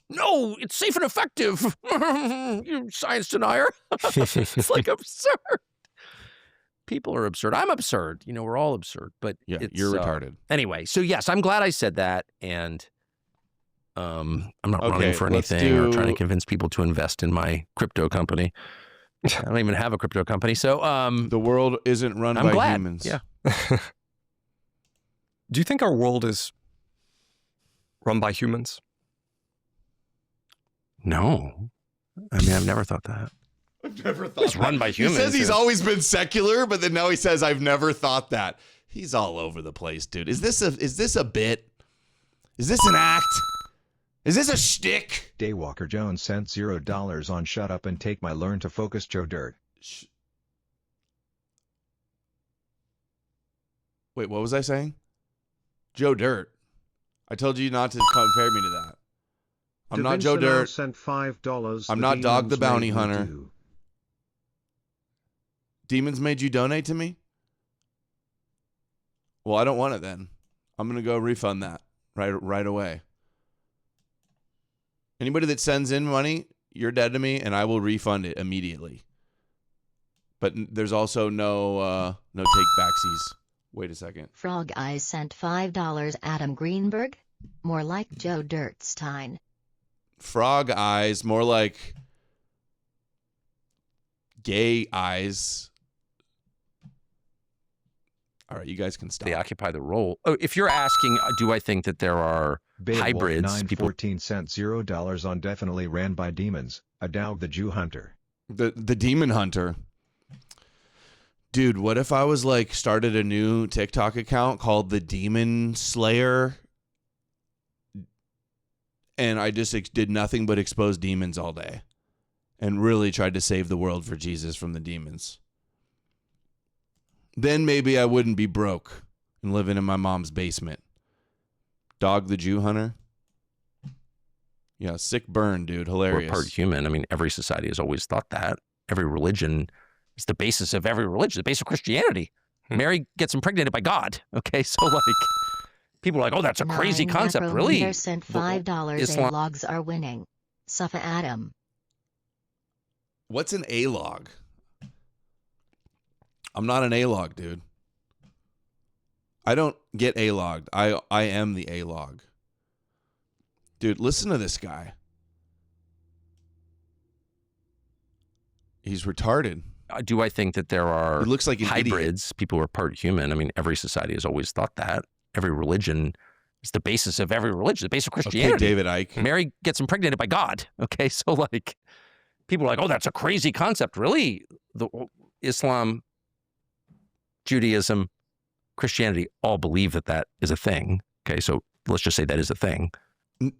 No, it's safe and effective. You science denier. It's like absurd. People are absurd. I'm absurd. You know, we're all absurd, but yeah, you're retarded. Anyway, so yes, I'm glad I said that. And I'm not running for anything or trying to convince people to invest in my crypto company. I don't even have a crypto company. So the world isn't run by humans. Yeah. Do you think our world is run by humans? No. I mean, I've never thought that. I've never thought it's run by humans. He says he's always been secular, but then now he says I've never thought that. He's all over the place, dude. Is this a bit? Is this an act? Is this a shtick? Daywalker Jones sent $0 on Shut Up and Take My Learn to Focus Joe Dirt. Wait, what was I saying? Joe Dirt. I told you not to compare me to that. I'm not Joe Dirt. Sent $5. I'm not Dog the Bounty Hunter. Demons made you donate to me? Well, I don't want it then. I'm going to go refund that right away. Anybody that sends in money, you're dead to me, and I will refund it immediately. But there's also no take backsies. Wait a second. Frog Eyes sent $5. Adam Greenberg? More like Joe Dirtstein. Frog Eyes, more like gay eyes. All right, you guys can stop. They occupy the role. Oh, if you're asking, do I think that there are hybrids? 914 sent $0 on Definitely Ran by Demons. A dog the Jew hunter. The demon hunter. Dude, what if I was started a new TikTok account called the Demon Slayer, and I just did nothing but expose demons all day and really tried to save the world for Jesus from the demons? Then maybe I wouldn't be broke and living in my mom's basement. Dog the Jew hunter? Yeah, sick burn, dude. Hilarious. We're part human. I mean, every society has always thought that. Every religion is the basis of every religion, the base of Christianity. Mary gets impregnated by God. Okay, so people are like, oh, that's a crazy concept. Really? Sent $5. A-logs are winning. Suffa Adam. What's an A-log? I'm not an A-log, dude. I don't get A-logged. I am the A-log. Dude, listen to this guy. He's retarded. Do I think that there are he looks like an hybrids? Idiot. People who are part human. I mean, every society has always thought that. Every religion is the basis of every religion, the base of Christianity. Okay, David Icke. Mary gets impregnated by God. Okay, so people are like, oh, that's a crazy concept. Really? Islam, Judaism, Christianity all believe that is a thing. Okay, so let's just say that is a thing.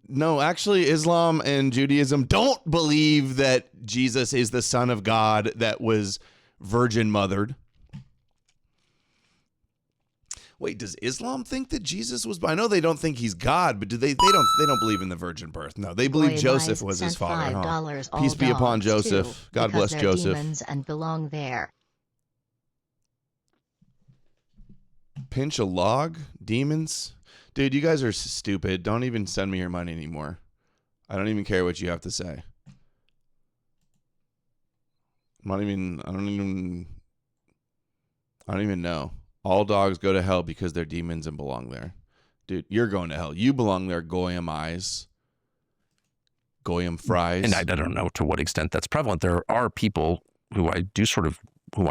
No, actually, Islam and Judaism don't believe that Jesus is the Son of God that was virgin mothered. Wait, does Islam think that Jesus was? I know they don't think he's God, but do they? They don't believe in the virgin birth. No, they believe Joseph was his father. Huh? Peace be upon Joseph. God bless Joseph. Demons and belong there. Pinch a log, demons. Dude, you guys are stupid. Don't even send me your money anymore. I don't even care what you have to say. I don't even know. All dogs go to hell because they're demons and belong there. Dude, you're going to hell. You belong there, Goyim eyes. Goyim fries. And I don't know to what extent that's prevalent. There are people who I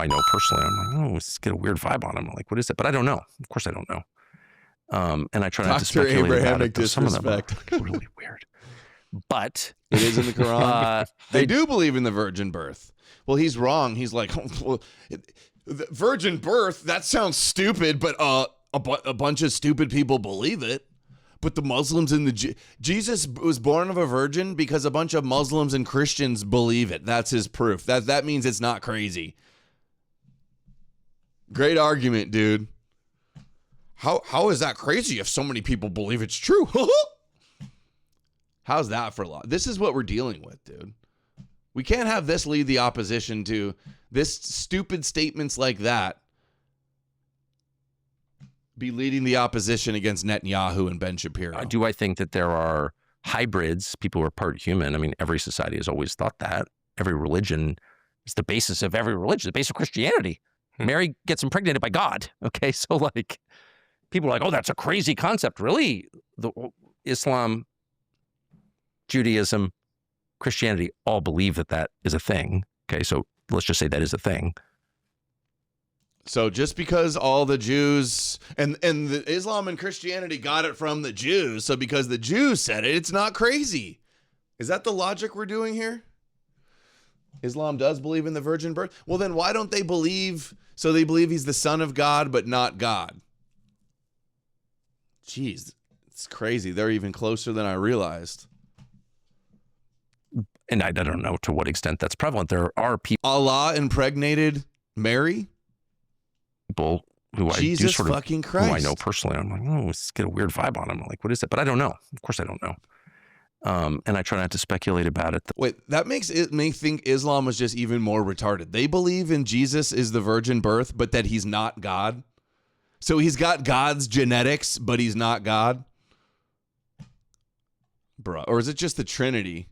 know personally. I'm like, oh, let's get a weird vibe on them. I'm like, what is it? But I don't know. Of course I don't know. And I try not to speculate Abrahamic about it. Some of them are disrespect. really weird. But it is in the Quran. They do believe in the virgin birth. Well, he's wrong. He's like, well, the virgin birth, that sounds stupid, but a bunch of stupid people believe it. But the Muslims and Jesus was born of a virgin because a bunch of Muslims and Christians believe it. That's his proof. That means it's not crazy. Great argument, dude. How is that crazy if so many people believe it's true? How's that for law? This is what we're dealing with, dude. We can't have this lead the opposition to this stupid statements like that be leading the opposition against Netanyahu and Ben Shapiro. Do I think that there are hybrids, people who are part human? I mean, every society has always thought that. Every religion is the basis of every religion, the base of Christianity. Mary gets impregnated by God. Okay, so like people are like, oh, that's a crazy concept. Really? Islam, Judaism, Christianity all believe that is a thing. Okay, so let's just say that is a thing. So just because all the Jews and the Islam and Christianity got it from the Jews, so because the Jews said it, it's not crazy. Is that the logic we're doing here? Islam does believe in the virgin birth. Well, then why don't they believe? So they believe he's the son of God, but not God. Jeez, it's crazy. They're even closer than I realized. And I don't know to what extent that's prevalent. There are people. Allah impregnated Mary? People who Jesus I do sort of, fucking Christ. who I know personally. I'm like, oh, let's get a weird vibe on him. I'm like, what is it? But I don't know. Of course I don't know. And I try not to speculate about it. Wait, that makes it me think Islam was just even more retarded. They believe in Jesus is the virgin birth, but that he's not God. So he's got God's genetics, but he's not God. Bruh. Or is it just the Trinity?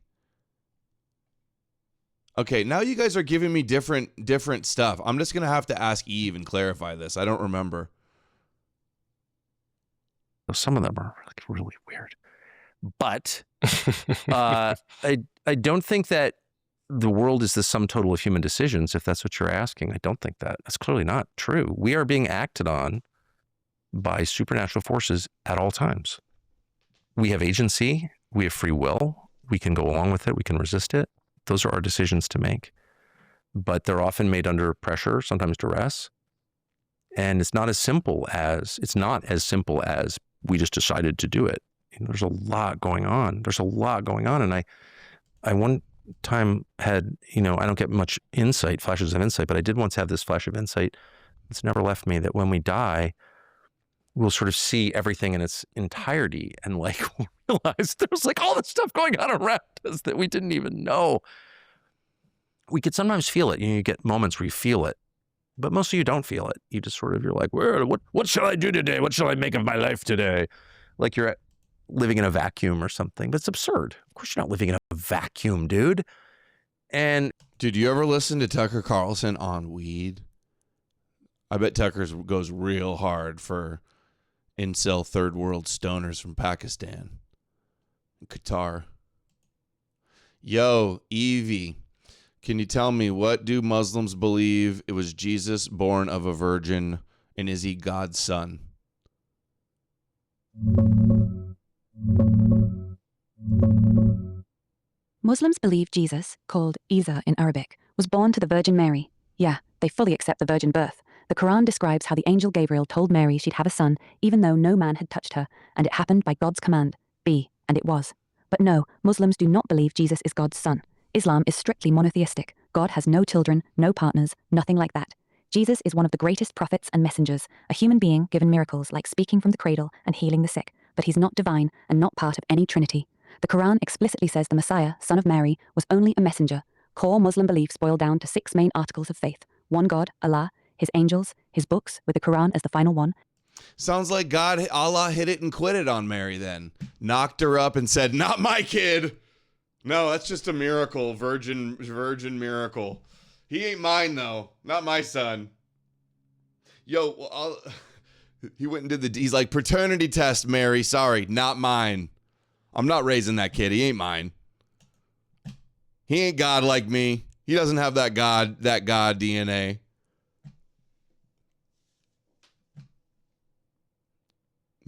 Okay, now you guys are giving me different stuff. I'm just going to have to ask Eve and clarify this. I don't remember. Some of them are like really weird. But I don't think that the world is the sum total of human decisions, if that's what you're asking. I don't think that. That's clearly not true. We are being acted on by supernatural forces at all times. We have agency. We have free will. We can go along with it. We can resist it. Those are our decisions to make. But they're often made under pressure, sometimes duress. And it's not as simple as we just decided to do it. There's a lot going on. And I one time had, I don't get much insight, flashes of insight, but I did once have this flash of insight. It's never left me, that when we die, we'll sort of see everything in its entirety and like realize there's like all this stuff going on around us that we didn't even know. We could sometimes feel it. You get moments where you feel it, but mostly you don't feel it. You just sort of, you're like, what shall I do today? What shall I make of my life today? Like you're living in a vacuum or something, but it's absurd. Of course you're not living in a vacuum, dude. And did you ever listen to Tucker Carlson on weed? I bet Tucker goes real hard for incel third world stoners from Pakistan, Qatar. Yo, Evie, can you tell me, what do Muslims believe it was Jesus born of a virgin, and is he God's son? Muslims believe Jesus, called Isa in Arabic, was born to the Virgin Mary. Yeah, they fully accept the virgin birth. The Quran describes how the angel Gabriel told Mary she'd have a son, even though no man had touched her, and it happened by God's command. Be, and it was. But no, Muslims do not believe Jesus is God's son. Islam is strictly monotheistic. God has no children, no partners, nothing like that. Jesus is one of the greatest prophets and messengers, a human being given miracles like speaking from the cradle and healing the sick, but he's not divine and not part of any trinity. The Quran explicitly says the Messiah, son of Mary, was only a messenger. Core Muslim beliefs boil down to 6 main articles of faith: one God, Allah, his angels, his books, with the Quran as the final one. Sounds like Allah hit it and quit it on Mary then. Knocked her up and said, not my kid. No, that's just a miracle, virgin miracle. He ain't mine though, not my son. Yo, he went and did he's like, paternity test, Mary, sorry, not mine. I'm not raising that kid, he ain't mine. He ain't God like me. He doesn't have that God DNA.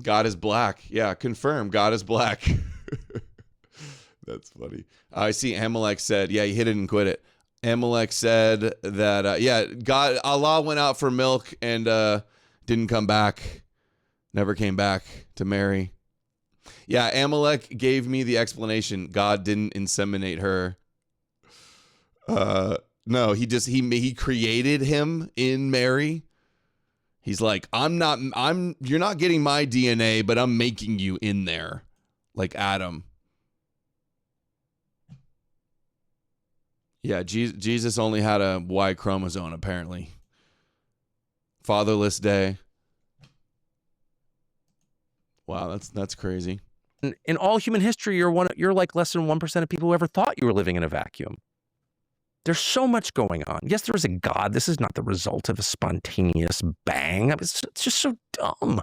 God is black. Yeah, confirm. God is black. That's funny. I see Amalek said, yeah, he hit it and quit it. Amalek said that, Allah went out for milk and didn't come back. Never came back to Mary. Yeah, Amalek gave me the explanation. God didn't inseminate her. No, he created him in Mary. He's like, you're not getting my DNA, but I'm making you in there, like Adam. Yeah, Jesus only had a Y chromosome, apparently. Fatherless day. Wow, that's crazy. In all human history, you're like less than 1% of people who ever thought you were living in a vacuum. There's so much going on. Yes, there is a God. This is not the result of a spontaneous bang. It's just so dumb.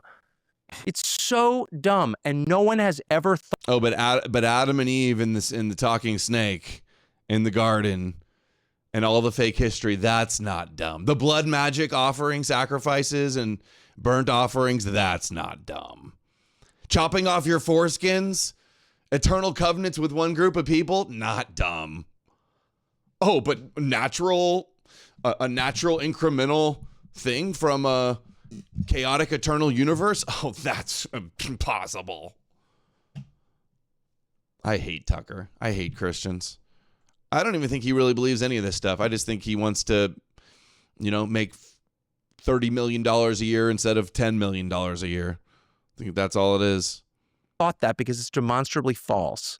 It's so dumb, and no one has ever thought. Oh, but Adam and Eve in the talking snake in the garden, and all the fake history. That's not dumb. The blood magic offering sacrifices and burnt offerings. That's not dumb. Chopping off your foreskins, eternal covenants with one group of people. Not dumb. Oh, but a natural incremental thing from a chaotic eternal universe? Oh, that's impossible. I hate Tucker. I hate Christians. I don't even think he really believes any of this stuff. I just think he wants to, make $30 million a year instead of $10 million a year. I think that's all it is. Thought that because it's demonstrably false.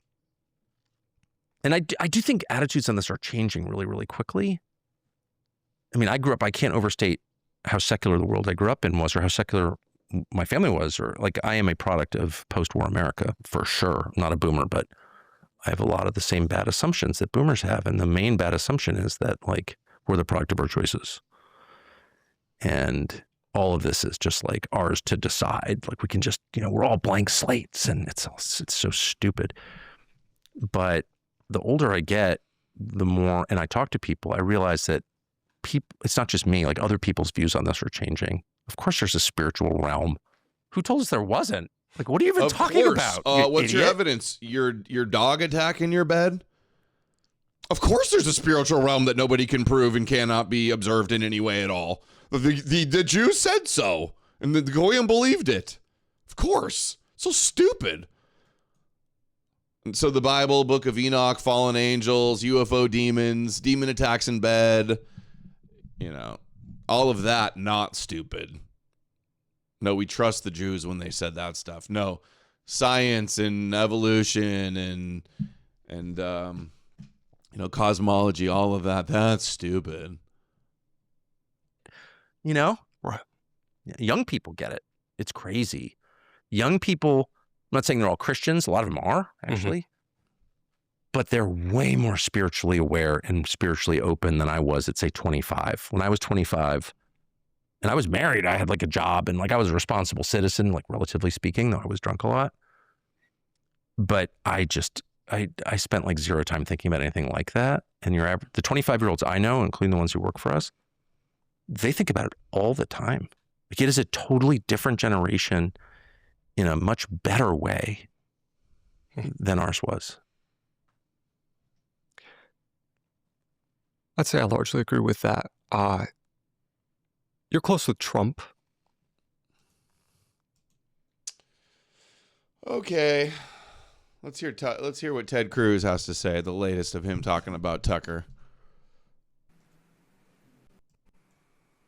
And I do think attitudes on this are changing really, really quickly. I mean, I can't overstate how secular the world I grew up in was, or how secular my family was, or like I am a product of post-war America for sure. I'm not a boomer, but I have a lot of the same bad assumptions that boomers have. And the main bad assumption is that like we're the product of our choices. And all of this is just like ours to decide. Like we can just, we're all blank slates, and it's so stupid. But the older I get, the more, and I talk to people, I realize that it's not just me, like other people's views on this are changing. Of course there's a spiritual realm. Who told us there wasn't? Like, what are you even talking about? What's your evidence? Your dog attacking your bed? Of course there's a spiritual realm that nobody can prove and cannot be observed in any way at all. The Jews said so, and the Goyim believed it. Of course. So stupid. And so the Bible, Book of Enoch, fallen angels, UFO demons, demon attacks in bed, all of that, not stupid. No, we trust the Jews when they said that stuff. No, science and evolution and cosmology, all of that, that's stupid. Young people get it. It's crazy. Young people, I'm not saying they're all Christians. A lot of them are, actually. But they're way more spiritually aware and spiritually open than I was at, say, 25. When I was 25, and I was married, I had like a job, and like I was a responsible citizen, like relatively speaking, though I was drunk a lot. But I spent like zero time thinking about anything like that. And the 25-year-olds I know, including the ones who work for us, they think about it all the time. Like it is a totally different generation in a much better way than ours was. I'd say I largely agree with that. You're close with Trump. Okay. Let's hear what Ted Cruz has to say, the latest of him talking about Tucker.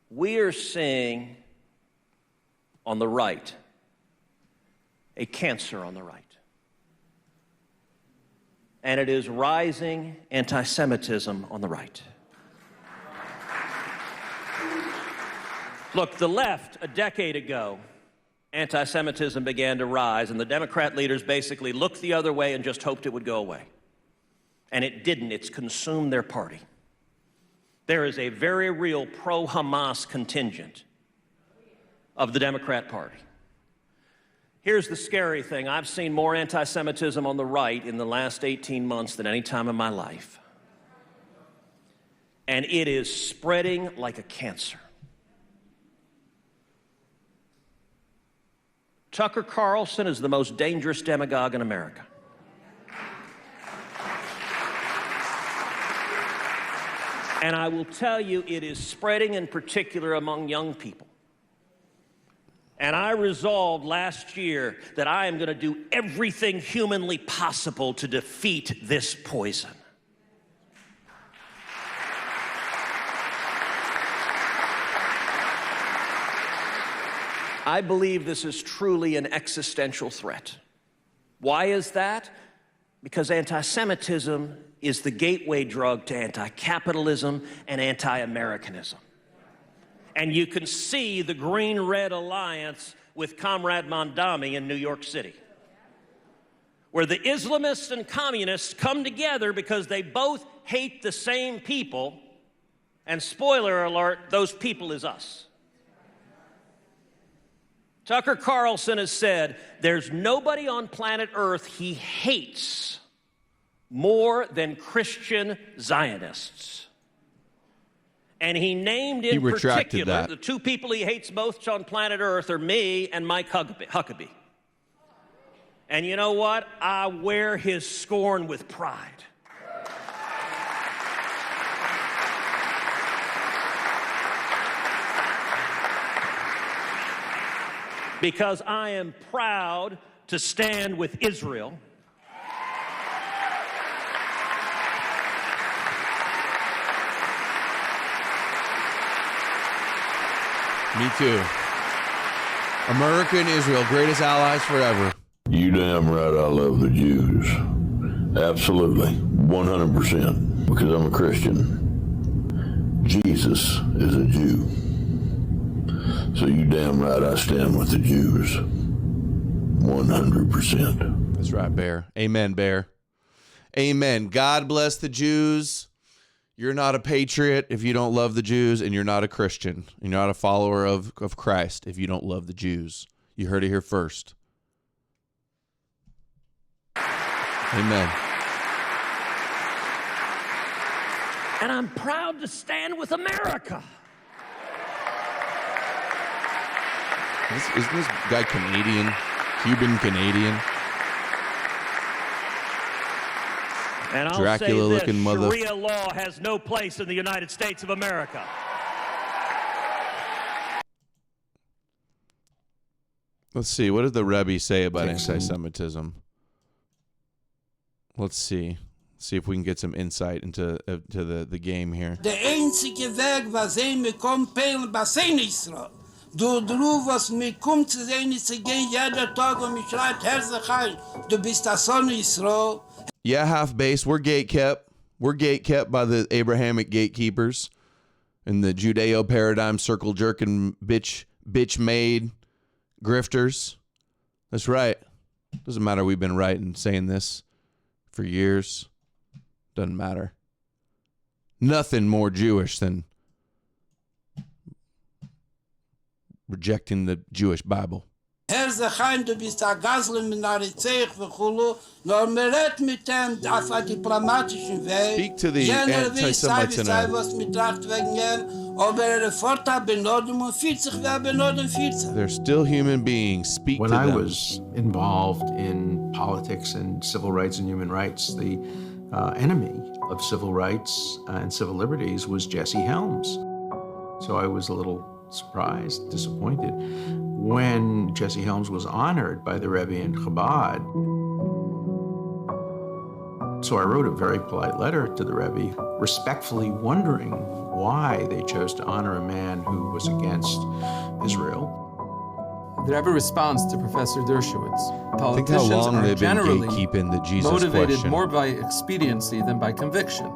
We are seeing on the right a cancer on the right. And it is rising anti-Semitism on the right. Look, the left, a decade ago, anti-Semitism began to rise, and the Democrat leaders basically looked the other way and just hoped it would go away. And it didn't. It's consumed their party. There is a very real pro-Hamas contingent of the Democrat Party. Here's the scary thing. I've seen more anti-Semitism on the right in the last 18 months than any time in my life. And it is spreading like a cancer. Tucker Carlson is the most dangerous demagogue in America. And I will tell you, it is spreading in particular among young people. And I resolved last year that I am going to do everything humanly possible to defeat this poison. I believe this is truly an existential threat. Why is that? Because anti-Semitism is the gateway drug to anti-capitalism and anti-Americanism. And you can see the Green-Red Alliance with Comrade Mondami in New York City, where the Islamists and communists come together because they both hate the same people, and spoiler alert, those people is us. Tucker Carlson has said there's nobody on planet Earth he hates more than Christian Zionists. And he named in particular the two people he hates most on planet Earth are me and Mike Huckabee. And you know what? I wear his scorn with pride. Because I am proud to stand with Israel. Me too. America and Israel, greatest allies forever. You damn right I love the Jews. Absolutely. 100%. Because I'm a Christian. Jesus is a Jew. So you damn right I stand with the Jews. 100%. That's right, Bear. Amen, Bear. Amen. God bless the Jews. You're not a patriot if you don't love the Jews, and you're not a Christian. You're not a follower of Christ if you don't love the Jews. You heard it here first. Amen. And I'm proud to stand with America. Isn't this guy Canadian? Cuban Canadian? And I'll Dracula-looking say this, mother. Sharia law has no place in the United States of America. Let's see. What did the Rebbe say about anti-Semitism? Let's see. See if we can get some insight into the game here. De einzige Weg, was me kommt, peilen Basen Israel. Du was mir kommt zu sehen, ist zu gehen, jeder Tag, und mich schreibt, herzlich heil, du bist der Sohn Israel. Yeah, half base. We're gatekept. We're gatekept by the Abrahamic gatekeepers and the Judeo paradigm circle jerking bitch made grifters. That's right. Doesn't matter. We've been right in saying this for years. Doesn't matter. Nothing more Jewish than rejecting the Jewish Bible. Herzlich du bist a Gasel mit Narizeich v'chulu, nor meret mit dem auf a diplomatischen Weg. Speak to the anti-Semites in a... was mitracht wegen ihm, aber Vorteil benodem und 40 wer benodem 40. They're still human beings. Speak when to them. When I was involved in politics and civil rights and human rights, the enemy of civil rights and civil liberties was Jesse Helms. So I was a little surprised, disappointed, when Jesse Helms was honored by the Rebbe in Chabad. So I wrote a very polite letter to the Rebbe, respectfully wondering why they chose to honor a man who was against Israel. The Rebbe responds to Professor Dershowitz. Think how long they've been gatekeeping the Jesus motivated question. More by expediency than by conviction.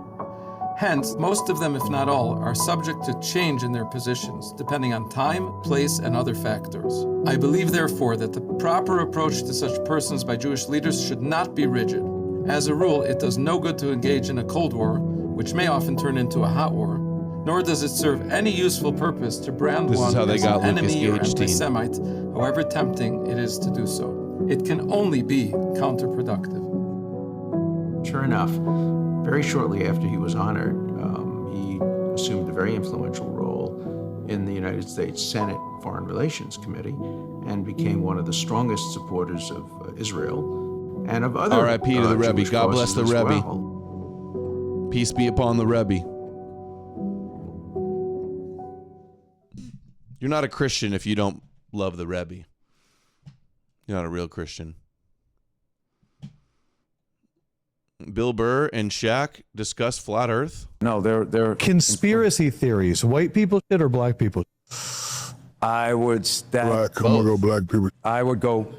Hence, most of them, if not all, are subject to change in their positions, depending on time, place, and other factors. I believe, therefore, that the proper approach to such persons by Jewish leaders should not be rigid. As a rule, it does no good to engage in a Cold War, which may often turn into a hot war, nor does it serve any useful purpose to brand one as an enemy or anti-Semite, however tempting it is to do so. It can only be counterproductive. Sure enough, very shortly after he was honored, he assumed a very influential role in the United States Senate Foreign Relations Committee and became one of the strongest supporters of Israel and of other R.I.P. to the Rebbe. Jewish God bless the causes as Rebbe. well. Peace be upon the Rebbe. You're not a Christian if you don't love the Rebbe. You're not a real Christian. Bill Burr and Shaq discuss flat Earth. No, they're conspiracy theories. White people shit or black people? I would black. I'm gonna go black people. I would go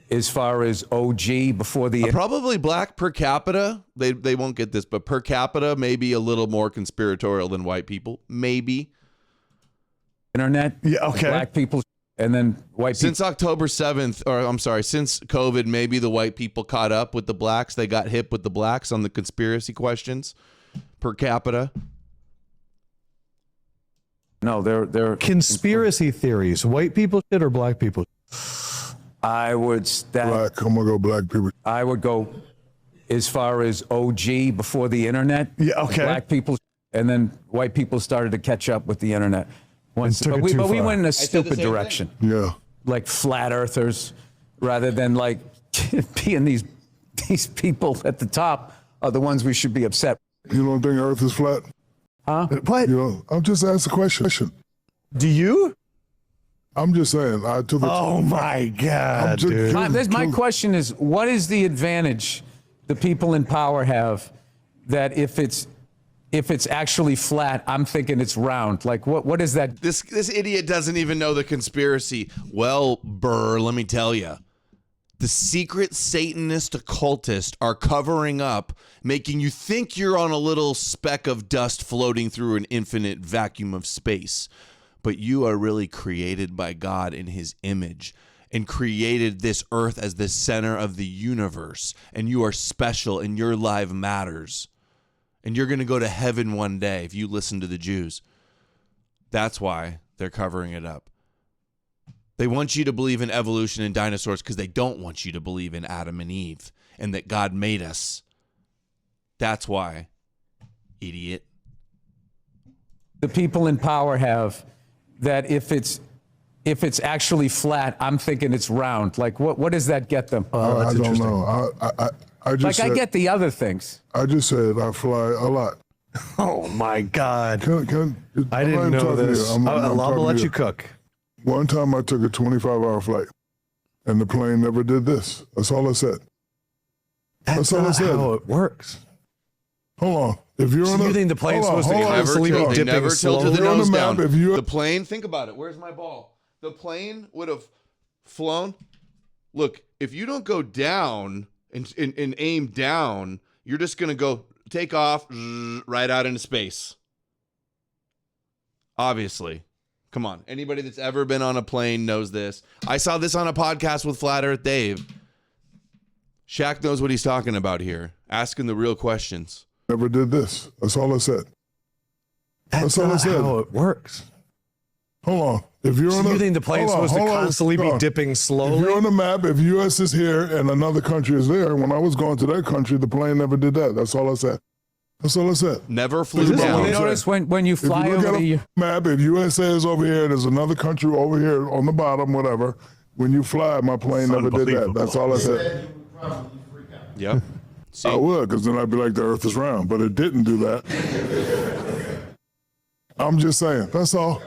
as far as OG before the probably black per capita. They won't get this, but per capita maybe a little more conspiratorial than white people. Maybe. Internet. Yeah. Okay. Black people. And then white people. Since October 7th, or I'm sorry, since COVID, maybe the white people caught up with the blacks. They got hip with the blacks on the conspiracy questions per capita. No, they're conspiracy theories. White people shit or black people? I would black. I'm gonna go black people. I would go as far as OG before the internet. Yeah. Okay. Black people, and then white people started to catch up with the internet. But we went in a stupid direction. Yeah. Like flat earthers, rather than like being these people at the top are the ones we should be upset. You don't think Earth is flat? Huh? What? You know, I'm just asking a question. Do you? I'm just saying. I took. Oh my God, dude! My question is, what is the advantage the people in power have that if it's actually flat, I'm thinking it's round? Like, what is that? This idiot doesn't even know the conspiracy. Well, Burr, let me tell you. The secret Satanist occultists are covering up, making you think you're on a little speck of dust floating through an infinite vacuum of space. But you are really created by God in his image and created this earth as the center of the universe. And you are special and your life matters. And you're going to go to heaven one day if you listen to the Jews. That's why they're covering it up. They want you to believe in evolution and dinosaurs because they don't want you to believe in Adam and Eve and that God made us. That's why, idiot. The people in power have that if it's actually flat, I'm thinking it's round. Like, what does that get them? I don't know. I just I get the other things. I just said I fly a lot. Oh my God! I didn't know this. I'll let you cook. One time I took a 25-hour flight, and the plane never did this. That's all I said. That's all I not said. how it works. Hold on. If you're on you think the plane's supposed to constantly be dipping slowly? The nose down. If the plane, think about it. Where's my ball? The plane would have flown. Look, if you don't go down and aim down, you're just going to go take off right out into space. Obviously. Come on. Anybody that's ever been on a plane knows this. I saw this on a podcast with Flat Earth Dave. Shaq knows what he's talking about here. Asking the real questions. Never did this. That's all I said. That's all I not said. how it works. Hold on. If you're on you think the plane's supposed to constantly be dipping slowly? If you're on the map, if U.S. is here and another country is there, when I was going to that country, the plane never did that. That's all I said. That's all I said. Never flew down. You notice when you fly over the map, if USA is over here, there's another country over here on the bottom, whatever. When you fly, my plane never did that. That's all I said. Yeah. I would, because then I'd be like, the earth is round. But it didn't do that. I'm just saying. That's all.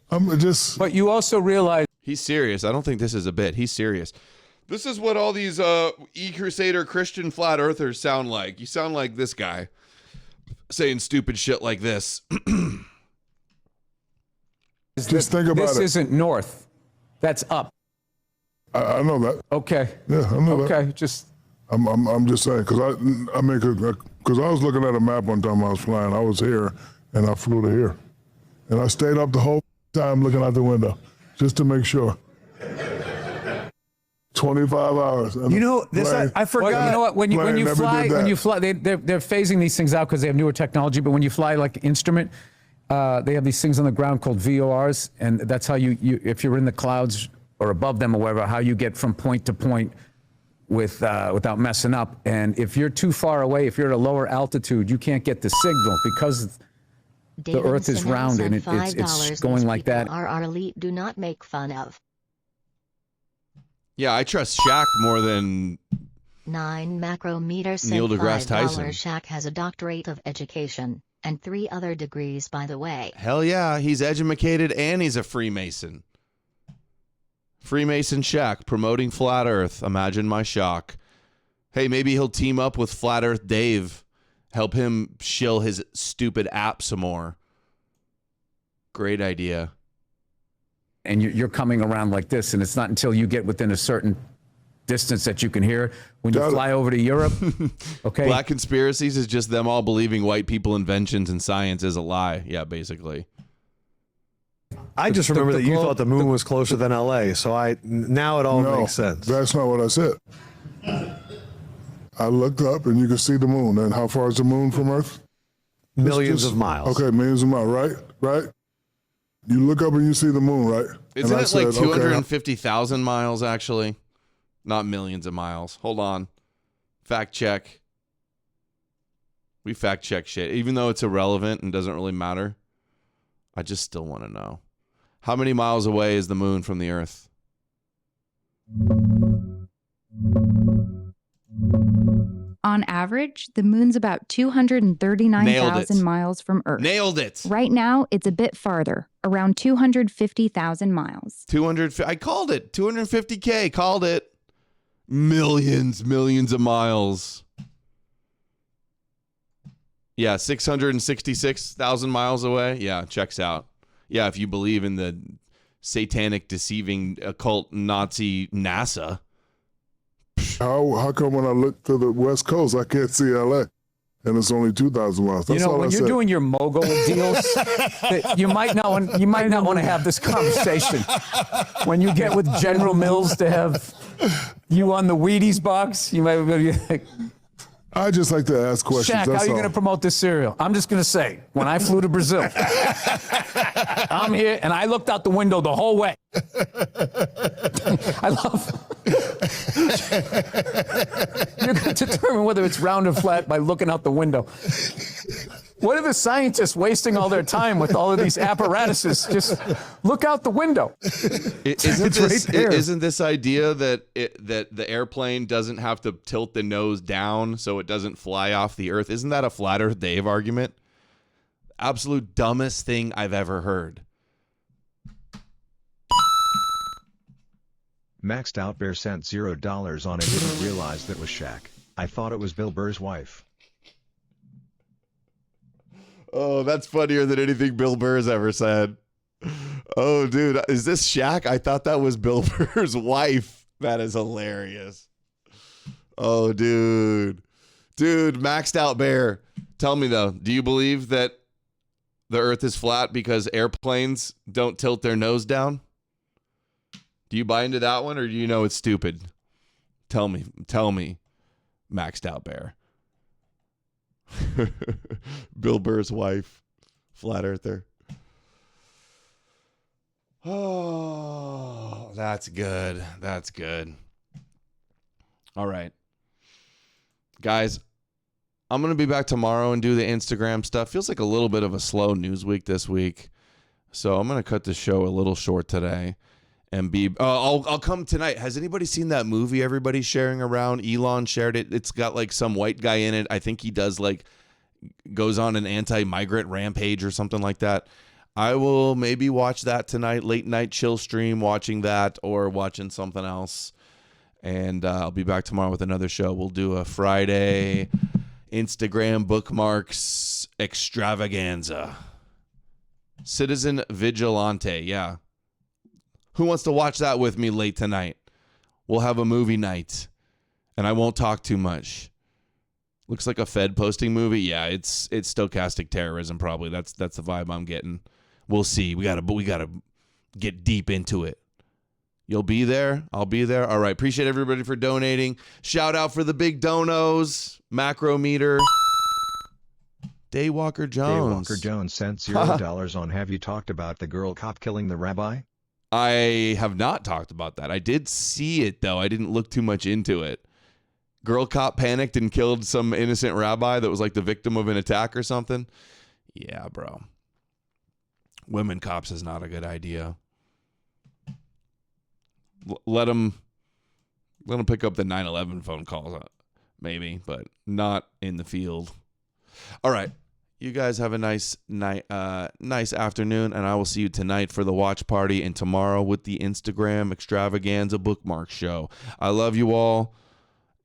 But you also realize... He's serious. I don't think this is a bit. He's serious. This is what all these e-crusader Christian flat earthers sound like. You sound like this guy saying stupid shit like this. Just think about it. This isn't north. That's up. I know that. Okay. Yeah, I know that. Okay, just... I'm just saying, because I was looking at a map one time I was flying. I was here, and I flew to here. And I stayed up the whole time looking out the window, just to make sure. 25 hours. You know, I forgot. Well, you know what? When you fly, they're phasing these things out because they have newer technology. But when you fly like instrument, they have these things on the ground called VORs, and that's how you if you're in the clouds or above them or wherever, how you get from point to point without messing up. And if you're too far away, if you're at a lower altitude, you can't get the signal because the Earth is round and it's going like that. Our elite do not make fun of. Yeah, I trust Shaq more than 9 macrometer sent Neil deGrasse $5. Tyson. Shaq has a doctorate of education and 3 other degrees, by the way. Hell yeah, he's educated and he's a Freemason. Freemason Shaq promoting flat Earth. Imagine my shock. Hey, maybe he'll team up with Flat Earth Dave. Help him shill his stupid app some more. Great idea. And you're coming around like this, and it's not until you get within a certain distance that you can hear. When you fly over to Europe, okay? Black conspiracies is just them all believing white people inventions and science is a lie. Yeah, basically. I just remember that you thought the moon was closer than LA, so now it all makes sense. That's not what I said. I looked up and you can see the moon. And how far is the moon from Earth? Millions of miles. Okay, millions of miles, right? Right? You look up and you see the moon, right? Isn't it like 250,000 miles, actually? Not millions of miles. Hold on. Fact check. We fact check shit. Even though it's irrelevant and doesn't really matter, I just still want to know. How many miles away is the moon from the Earth? On average, the moon's about 239,000 miles from Earth. Nailed it. Right now, it's a bit farther, around 250,000 miles. I called it. 250K. Called it. Millions of miles. Yeah, 666,000 miles away. Yeah, checks out. Yeah, if you believe in the satanic, deceiving, occult Nazi NASA. How come when I look to the West Coast, I can't see LA? And it's only 2,000 miles. That's all when you're doing your mogul deals, you might not want to have this conversation. When you get with General Mills to have you on the Wheaties box, you might be like, I just like to ask questions. Shaq, how are you going to promote this cereal? I'm just going to say, when I flew to Brazil, I'm here, and I looked out the window the whole way. I love... You're going to determine whether it's round or flat by looking out the window. What are the scientists wasting all their time with all of these apparatuses? Just look out the window. Isn't this idea that the airplane doesn't have to tilt the nose down so it doesn't fly off the Earth? Isn't that a Flat Earth Dave argument? Absolute dumbest thing I've ever heard. Maxed Out Bear sent $0 on it. Didn't realize that was Shaq. I thought it was Bill Burr's wife. Oh, that's funnier than anything Bill Burr's ever said. Oh, dude, is this Shaq? I thought that was Bill Burr's wife. That is hilarious. Oh, dude. Dude, Maxed Out Bear. Tell me, though, do you believe that the Earth is flat because airplanes don't tilt their nose down? Do you buy into that one, or do you know it's stupid? Tell me, Maxed Out Bear. Bill Burr's wife, flat earther. Oh, that's good. That's good. All right. Guys, I'm going to be back tomorrow and do the Instagram stuff. Feels like a little bit of a slow news week this week. So I'm going to cut the show a little short today. And I'll come tonight. Has anybody seen that movie everybody's sharing around? Elon shared it. It's got like some white guy in it. I think he does goes on an anti-migrant rampage or something like that. I will maybe watch that tonight, late night chill stream, watching that or watching something else. And I'll be back tomorrow with another show. We'll do a Friday Instagram bookmarks extravaganza. Citizen Vigilante, yeah. Who wants to watch that with me late tonight? We'll have a movie night, and I won't talk too much. Looks like a Fed posting movie. Yeah, it's stochastic terrorism probably. That's the vibe I'm getting. We'll see. We gotta get deep into it. You'll be there. I'll be there. All right. Appreciate everybody for donating. Shout out for the big donos. Macrometer. Daywalker Jones. Daywalker Jones sent $0 on. Have you talked about the girl cop killing the rabbi? I have not talked about that. I did see it, though. I didn't look too much into it. Girl cop panicked and killed some innocent rabbi that was like the victim of an attack or something. Yeah, bro. women cops is not a good idea. Let them pick up the 911 phone calls, maybe, but not in the field. All right. You guys have a nice night, nice afternoon, and I will see you tonight for the watch party and tomorrow with the Instagram extravaganza bookmark show. I love you all,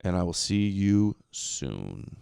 and I will see you soon.